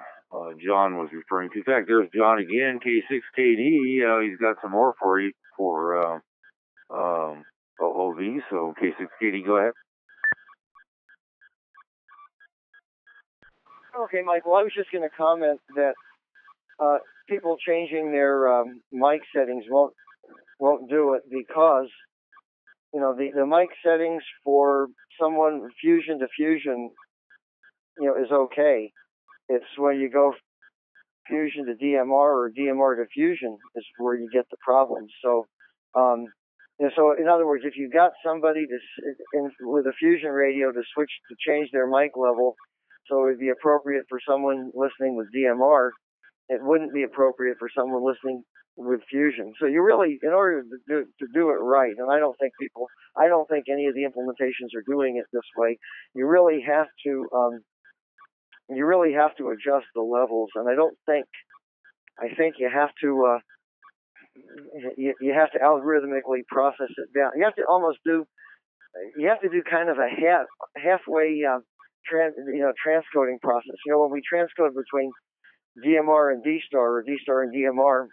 John was referring to. In fact, there's John again, K6KD. He's got some more for you for OV. So K6KD, go ahead. Okay, Michael, I was just going to comment that people changing their mic settings won't do it because, the mic settings for someone fusion to fusion, is okay. It's when you go fusion to DMR or DMR to fusion is where you get the problems. So, so in other words, if you got somebody with a fusion radio to switch to change their mic level, so it would be appropriate for someone listening with DMR, it wouldn't be appropriate for someone listening with fusion. So you really, in order to do it right, and I don't think any of the implementations are doing it this way. You really have to adjust the levels, and I think you have to you have to algorithmically process it down. You have to do kind of a halfway transcoding process. When we transcode between DMR and D-Star or D-Star and DMR,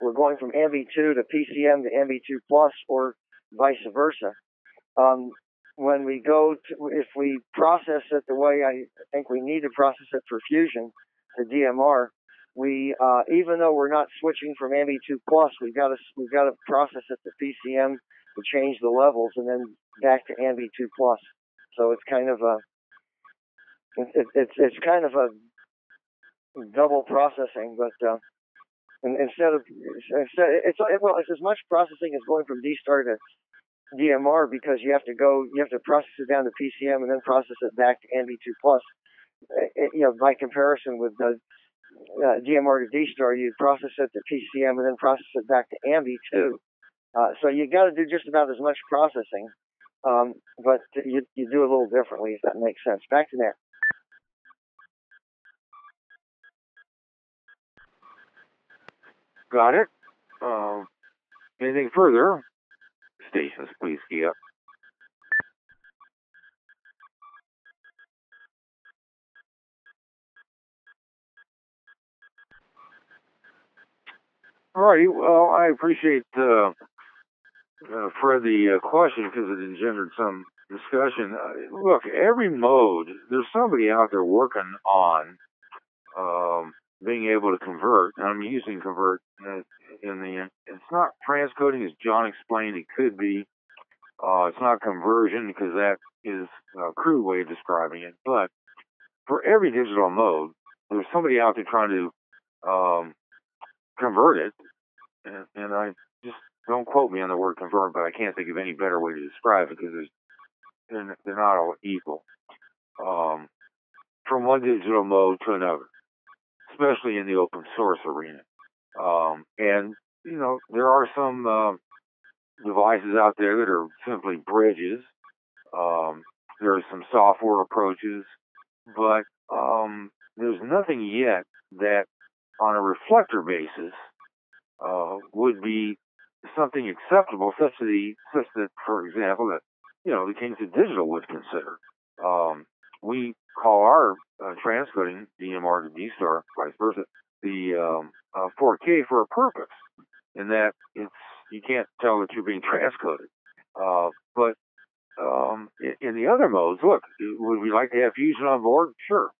we're going from MB2 to PCM to MB2 plus or vice versa. When we if we process it the way I think we need to process it for fusion to DMR, we even though we're not switching from MB2 plus, we've got to process it to PCM to change the levels and then back to MB2 plus. So it's kind of a double processing, but it's as much processing as going from D-Star to DMR because you have to process it down to PCM and then process it back to MB2 plus. By comparison with the DMR to D-Star, you process it to PCM and then process it back to MB2. So you got to do just about as much processing, but you do a little differently, if that makes sense. Back to that. Got it. Anything further? Stations, please key up. Alrighty, well, I appreciate Fred the question because it engendered some discussion. Look, every mode, there's somebody out there working on being able to convert. And I'm using convert it's not transcoding as John explained it could be. It's not conversion because that is a crude way of describing it. But for every digital mode, there's somebody out there trying to convert it. And I just, don't quote me on the word convert, but I can't think of any better way to describe it because they're not all equal. From one digital mode to another, especially in the open source arena. And, there are some devices out there that are simply bridges. There are some software approaches, but there's nothing yet that on a reflector basis would be something acceptable, such that, for example, that the Kings of Digital would consider. We call our transcoding DMR to D-Star, vice versa, the 4K for a purpose, in that you can't tell that you're being transcoded. But in the other modes, look, would we like to have Fusion on board? Sure,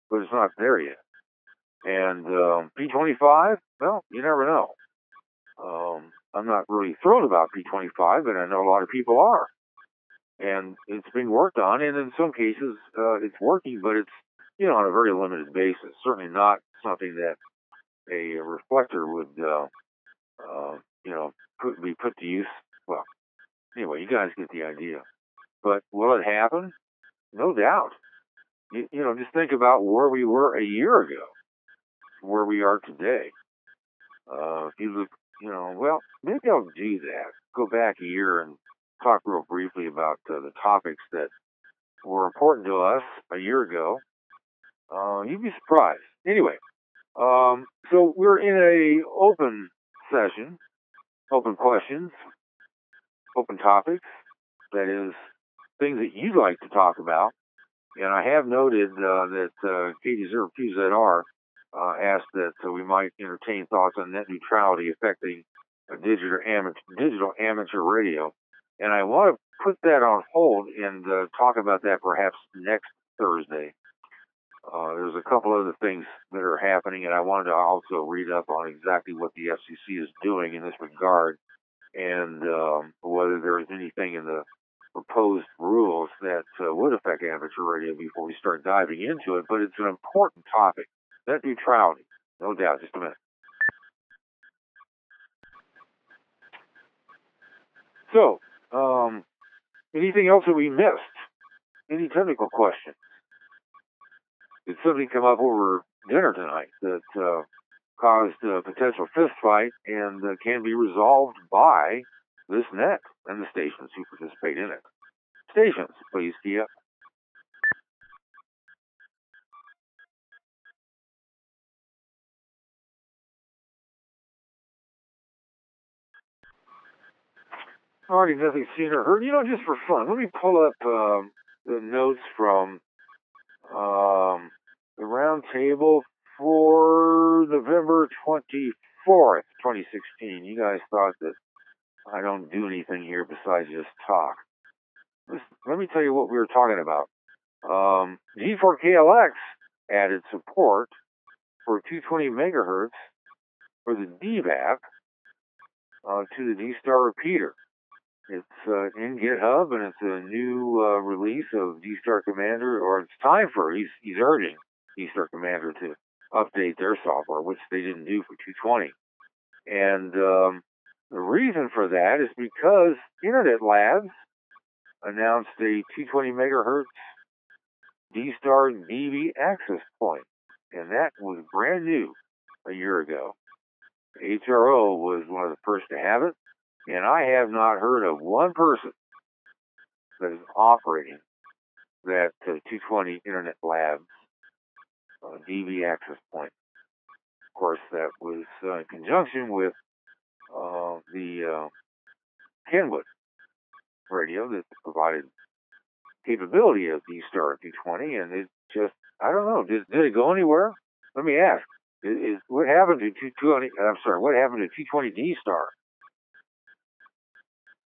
but it's not there yet. And P25, well, you never know. I'm not really thrilled about P25, but I know a lot of people are. And it's being worked on, and in some cases, it's working, but it's, on a very limited basis. Certainly not something that a reflector would, be put to use. Well, anyway, you guys get the idea. But will it happen? No doubt. Just think about where we were a year ago, where we are today. If you look, well, maybe I'll do that. Go back a year and talk real briefly about the topics that were important to us a year ago. You'd be surprised. Anyway, so we're in a open session, open questions, open topics. That is, things that you'd like to talk about. And I have noted that KD02ZR asked that we might entertain thoughts on net neutrality affecting digital amateur radio. And I want to put that on hold and talk about that perhaps next Thursday. There's a couple other things that are happening, and I wanted to also read up on exactly what the FCC is doing in this regard, and whether there is anything in the proposed rules that would affect amateur radio before we start diving into it. But it's an important topic. Net neutrality, no doubt. Just a minute. So, anything else that we missed? Any technical questions? Did something come up over dinner tonight that caused a potential fist fight and can be resolved by this net and the stations who participate in it? Stations, please key up. Alrighty, nothing seen or heard. Just for fun, let me pull up the notes from the round table for November 24th, 2016. You guys thought that I don't do anything here besides just talk. Let me tell you what we were talking about. G4KLX added support for 220 megahertz for the DVAP to the D-Star repeater. It's in GitHub, and it's a new release of D-Star Commander, or it's time for, he's urging D-Star Commander to update their software, which they didn't do for 220. And the reason for that is because Internet Labs announced a 220 megahertz D-Star DV access point, and that was brand new a year ago. HRO was one of the first to have it, and I have not heard of one person that is operating that 220 Internet Labs DV access point. Of course, that was in conjunction with the Kenwood radio that provided capability of D-Star 220, and it just, I don't know, did it go anywhere? Let me ask. What happened to 220? What happened to 220 D-Star?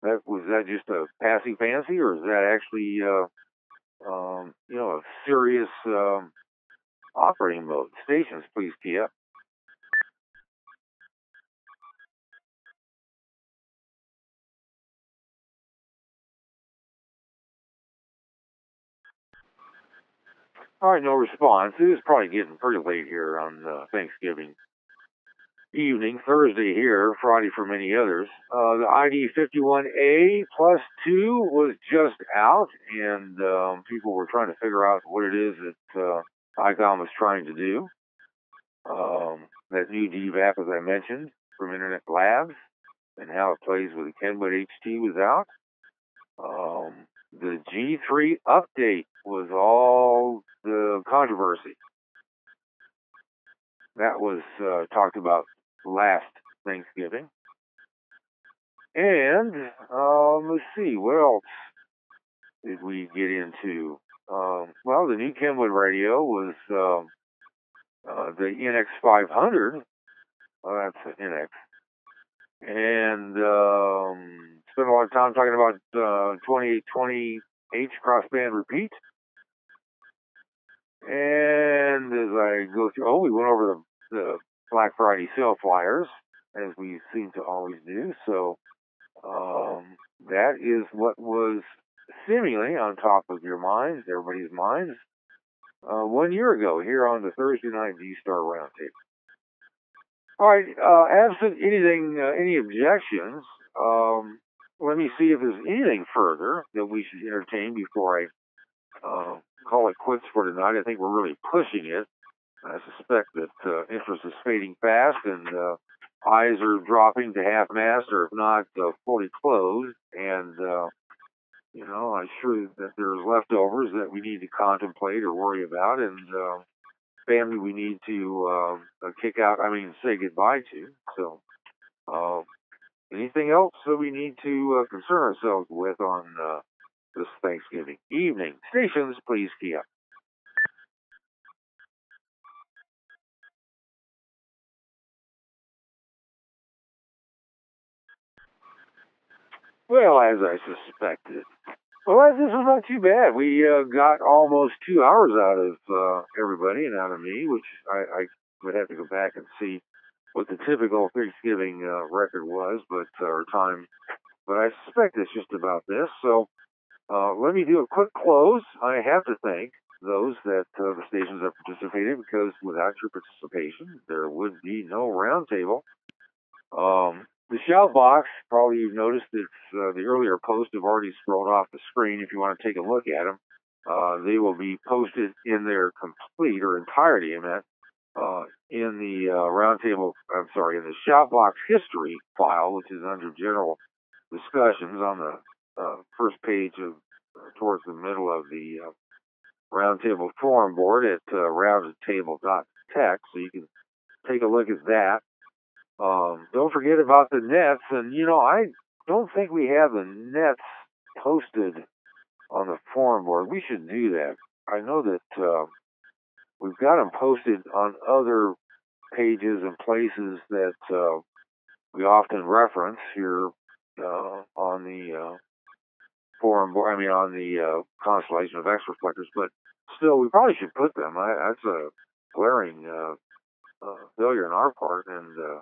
Was that just a passing fancy, or is that actually, a serious operating mode? Stations, please key up. All right, no response. It is probably getting pretty late here on Thanksgiving evening, Thursday here, Friday for many others. The ID 51A plus 2 was just out, and people were trying to figure out what it is that ICOM was trying to do. That new DVAP, as I mentioned, from Internet Labs, and how it plays with the Kenwood HT was out. The G3 update was all the controversy. That was talked about last Thanksgiving. And let's see, what else did we get into? Well, the new Kenwood radio was the NX500. Well, that's an NX. And spent a lot of time talking about 2820H crossband repeat. And as I go through, we went over the Black Friday sale flyers, as we seem to always do. So that is what was seemingly on top of your minds, everybody's minds, 1 year ago here on the Thursday Night D-Star Roundtable. All right, absent anything, any objections, let me see if there's anything further that we should entertain before I call it quits for tonight. I think we're really pushing it. I suspect that interest is fading fast and eyes are dropping to half-mast or if not fully closed. And, I'm sure that there's leftovers that we need to contemplate or worry about and family we need to say goodbye to. So, anything else that we need to concern ourselves with on this Thanksgiving evening? Stations, please key up. Well, as I suspected. Well, this was not too bad. We got almost 2 hours out of everybody and out of me, which I would have to go back and see what the typical Thanksgiving record was, or time. But I suspect it's just about this. So let me do a quick close. I have to thank those that the stations have participated because without your participation, there would be no roundtable. The shout box, probably you've noticed that the earlier posts have already scrolled off the screen if you want to take a look at them. They will be posted in their complete or entirety, in the roundtable, in the shout box history file, which is under general discussions on the first page towards the middle of the roundtable forum board at roundtable.tech, so you can take a look at that. Don't forget about the nets, and I don't think we have the nets posted on the forum board. We should do that. I know that we've got them posted on other pages and places that we often reference here on the forum board. On the Constellation of X reflectors, but still, we probably should put them. That's a glaring failure on our part, and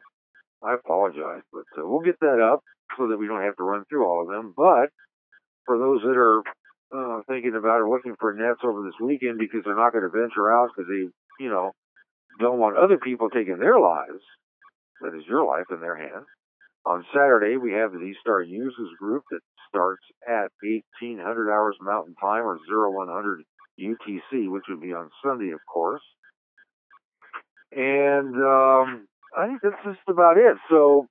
I apologize, but we'll get that up so that we don't have to run through all of them. But for those that are thinking about or looking for nets over this weekend because they're not going to venture out because they, don't want other people taking their lives, that is your life in their hands. On Saturday, we have the D-Star Users Group that starts at 1800 hours Mountain Time or 0100 UTC, which would be on Sunday, of course. And I think that's just about it. So,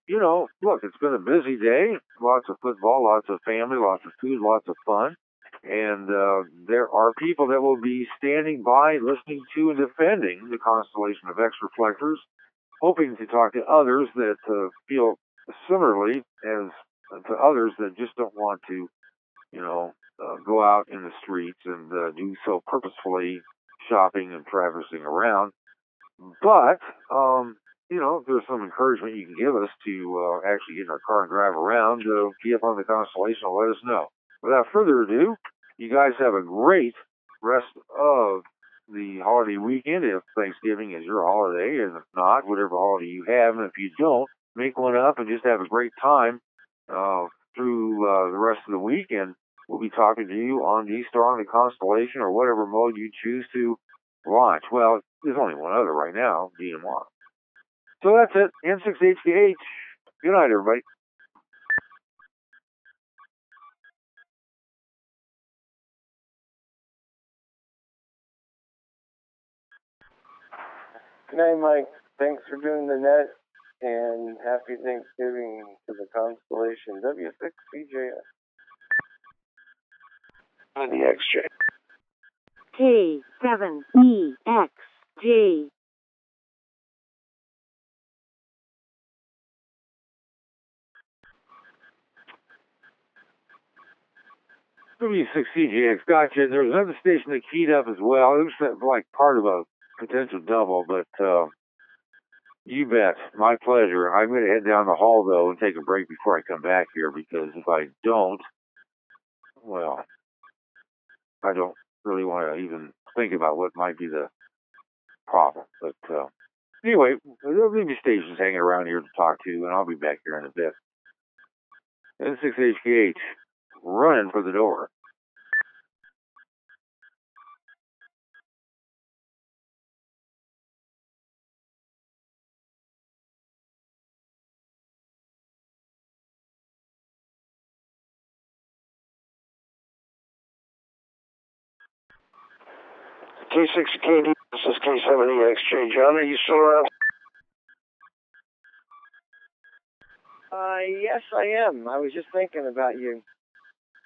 look, it's been a busy day. Lots of football, lots of family, lots of food, lots of fun. And there are people that will be standing by, listening to and defending the Constellation of X reflectors, hoping to talk to others that feel similarly as to others that just don't want to, go out in the streets and do so purposefully, shopping and traversing around. But, if there's some encouragement you can give us to actually get in our car and drive around, key up on the Constellation and let us know. Without further ado, you guys have a great rest of the holiday weekend, if Thanksgiving is your holiday, and if not, whatever holiday you have. And if you don't, make one up and just have a great time through the rest of the week. And we'll be talking to you on D-Star, on the Constellation, or whatever mode you choose to launch. Well, there's only one other right now, DMR. So that's it. N6HDH. Good night, everybody. Good night, Mike. Thanks for doing the net, and happy Thanksgiving to the Constellation W6CJS. On the XJ. K7EXJ. W6CJX, gotcha. There's another station that keyed up as well. It was like part of a potential double, but you bet. My pleasure. I'm going to head down the hall, though, and take a break before I come back here, because if I don't, well, I don't really want to even think about what might be the problem. But anyway, there'll be stations hanging around here to talk to, and I'll be back here in a bit. N6HKH, running for the door. K6KD, this is K7EXJ. John, are you still around? Yes, I am. I was just thinking about you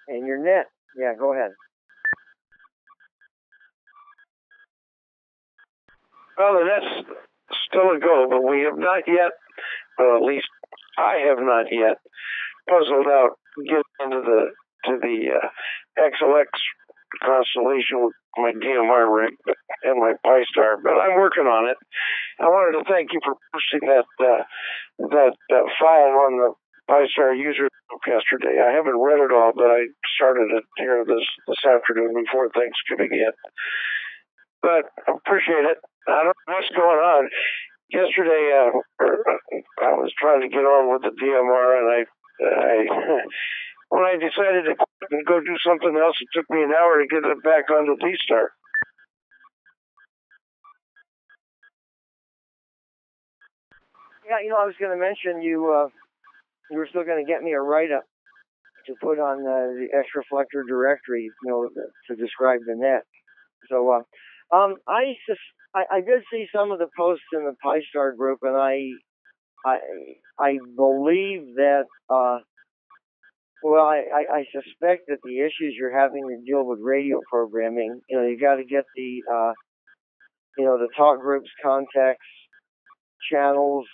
and your net. Yeah, go ahead. Well, the net's still a go, but we have not yet, well, at least I have not yet, puzzled out getting into the XLX constellation with my DMR rig and my Pi-Star, but I'm working on it. I wanted to thank you for posting that file on the Pi-Star user group yesterday. I haven't read it all, but I started it here this afternoon before Thanksgiving yet. But I appreciate it. I don't know what's going on. Yesterday, I was trying to get on with the DMR, and I when I decided to quit and go do something else, it took me an hour to get it back onto D-Star. Yeah, I was going to mention you were still going to get me a write-up to put on the X-Reflector directory, to describe the net. So, I did see some of the posts in the Pi-Star group, and I believe that, I suspect that the issues you're having to deal with radio programming, you got to get the talk groups, contacts, channels,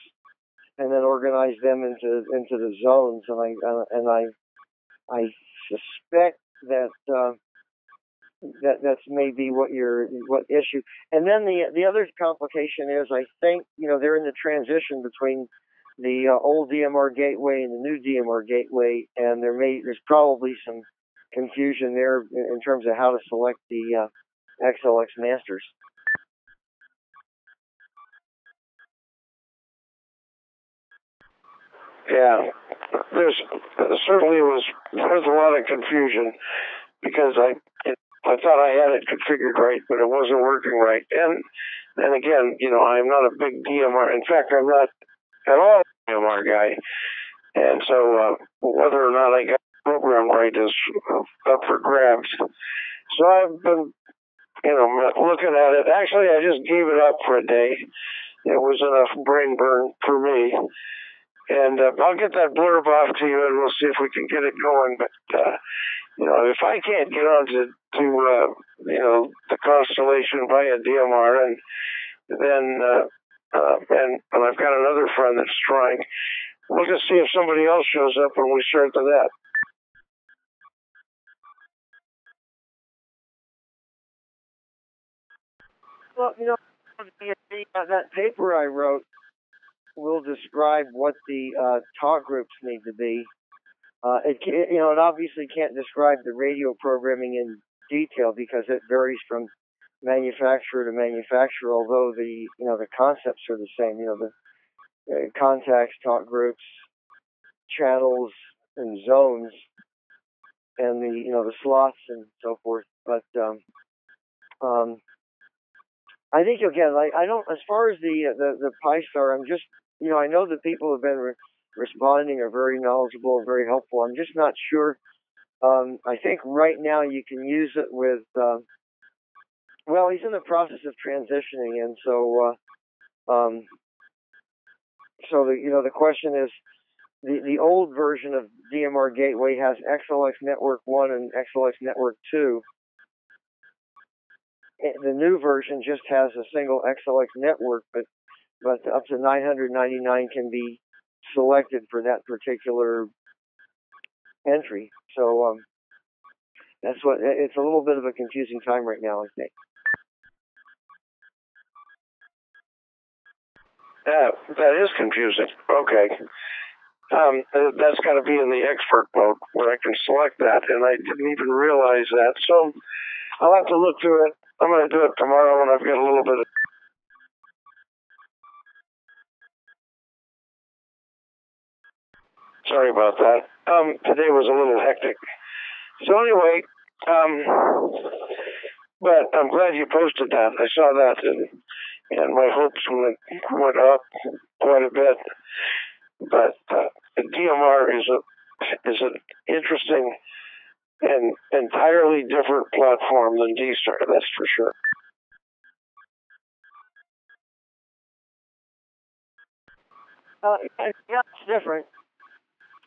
and then organize them into the zones. And I suspect that that's maybe what issue. And then the other complication is, I think they're in the transition between the old DMR gateway and the new DMR gateway, and there's probably some confusion there in terms of how to select the XLX masters. Yeah, there certainly was a lot of confusion because I thought I had it configured right, but it wasn't working right. And again, I'm not a big DMR. In fact, I'm not at all a DMR guy. And so whether or not I got the program right is up for grabs. So I've been, looking at it. Actually, I just gave it up for a day. It was enough brain burn for me. And I'll get that blurb off to you, and we'll see if we can get it going. But if I can't get onto the constellation via DMR, and then and I've got another friend that's trying, we'll just see if somebody else shows up when we start the net. Well, that paper I wrote will describe what the talk groups need to be. It obviously can't describe the radio programming in detail because it varies from manufacturer to manufacturer, although the concepts are the same. The contacts, talk groups, channels, and zones, and the slots and so forth. But I think again, I don't. As far as the Pi-Star, I'm just I know that people have been responding, are very knowledgeable and very helpful. I'm just not sure. I think right now you can use it with. Well, he's in the process of transitioning, and so the question is, the old version of DMR Gateway has XLX Network 1 and XLX Network 2. The new version just has a single XLX network, but up to 999 can be selected for that particular entry. So that's what it's a little bit of a confusing time right now, I think. Yeah, that is confusing. Okay. That's got to be in the expert mode where I can select that, and I didn't even realize that. So I'll have to look through it I'm going to do it tomorrow when I've got a little bit of... Sorry about that. Today was a little hectic. So anyway, but I'm glad you posted that. I saw that, and my hopes went up quite a bit. But DMR is an interesting and entirely different platform than D-Star, that's for sure. Yeah, it's different.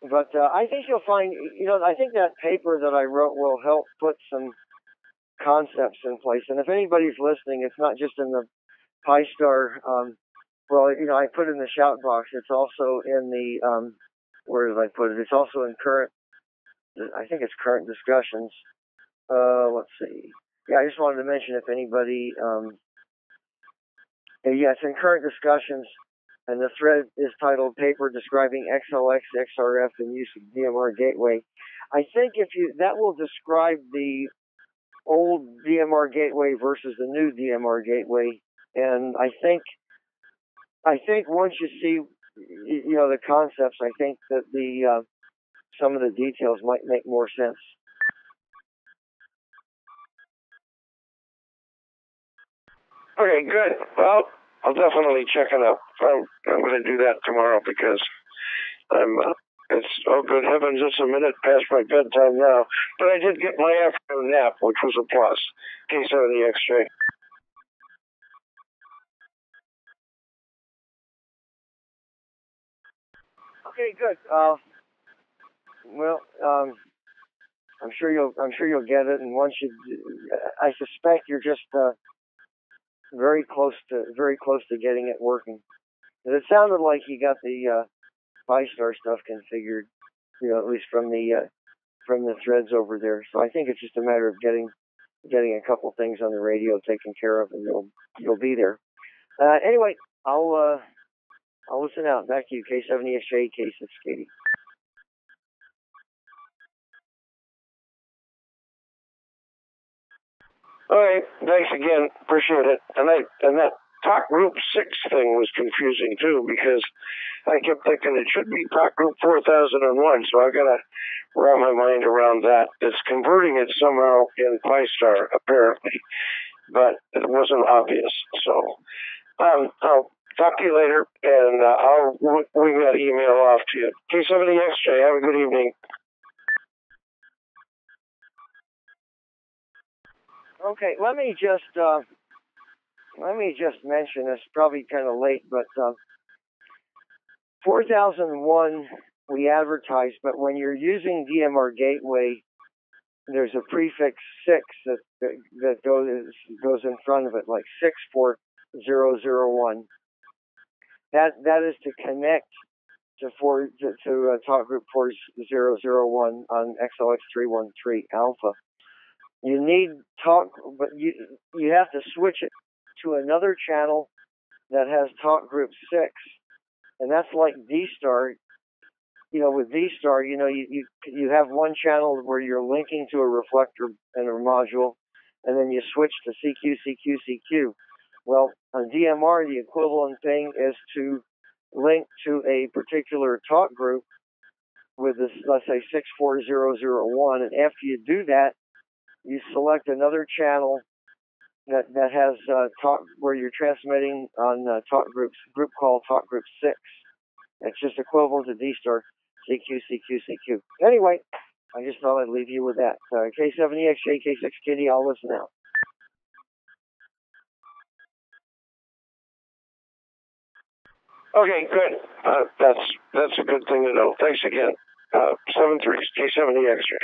But I think you'll find, I think that paper that I wrote will help put some concepts in place. And if anybody's listening, it's not just in the Pi-Star, I put it in the shout box. It's also in the, where did I put it? It's also in current, I think it's current discussions. Let's see. Yeah, I just wanted to mention if anybody, it's in current discussions. And the thread is titled Paper Describing XLX, XRF, and Use of DMR Gateway. I think that will describe the old DMR Gateway versus the new DMR Gateway. And I think once you see, the concepts, I think that some of the details might make more sense. Okay, good. Well, I'll definitely check it out. I'm going to do that tomorrow because oh good heavens, it's a minute past my bedtime now. But I did get my afternoon nap, which was a plus. K70XJ. Okay, good. I'm sure you'll get it, and once I suspect you're just very close to getting it working. And it sounded like you got the Pi-Star stuff configured, at least from the threads over there. So I think it's just a matter of getting a couple things on the radio taken care of, and you'll be there. Anyway, I'll listen out. Back to you, K70XJ, K6KD. All right, thanks again. Appreciate it. And that Talk Group 6 thing was confusing too, because I kept thinking it should be Talk Group 4001, so I've got to wrap my mind around that. It's converting it somehow in Pi-Star, apparently, but it wasn't obvious. So I'll talk to you later, and I'll wing that email off to you. K70XJ, have a good evening. Okay, let me just mention, it's probably kind of late, but 4001 we advertise, but when you're using DMR Gateway, there's a prefix 6 that goes in front of it, like 64001. That is to connect to Talk Group 4001 on XLX 313 Alpha. You need talk, but you have to switch it to another channel that has Talk Group 6, and that's like D-Star. With D-Star, you have one channel where you're linking to a reflector and a module, and then you switch to CQ, CQ, CQ. Well, on DMR, the equivalent thing is to link to a particular talk group with this, let's say 64001, and after you do that, you select another channel that has talk where you're transmitting on group call Talk Group 6. It's just equivalent to D-Star, CQ, CQ, CQ. Anyway, I just thought I'd leave you with that. K70XJ, K6KD, I'll listen out. Okay, good. That's a good thing to know. Thanks again. 73, K70XJ.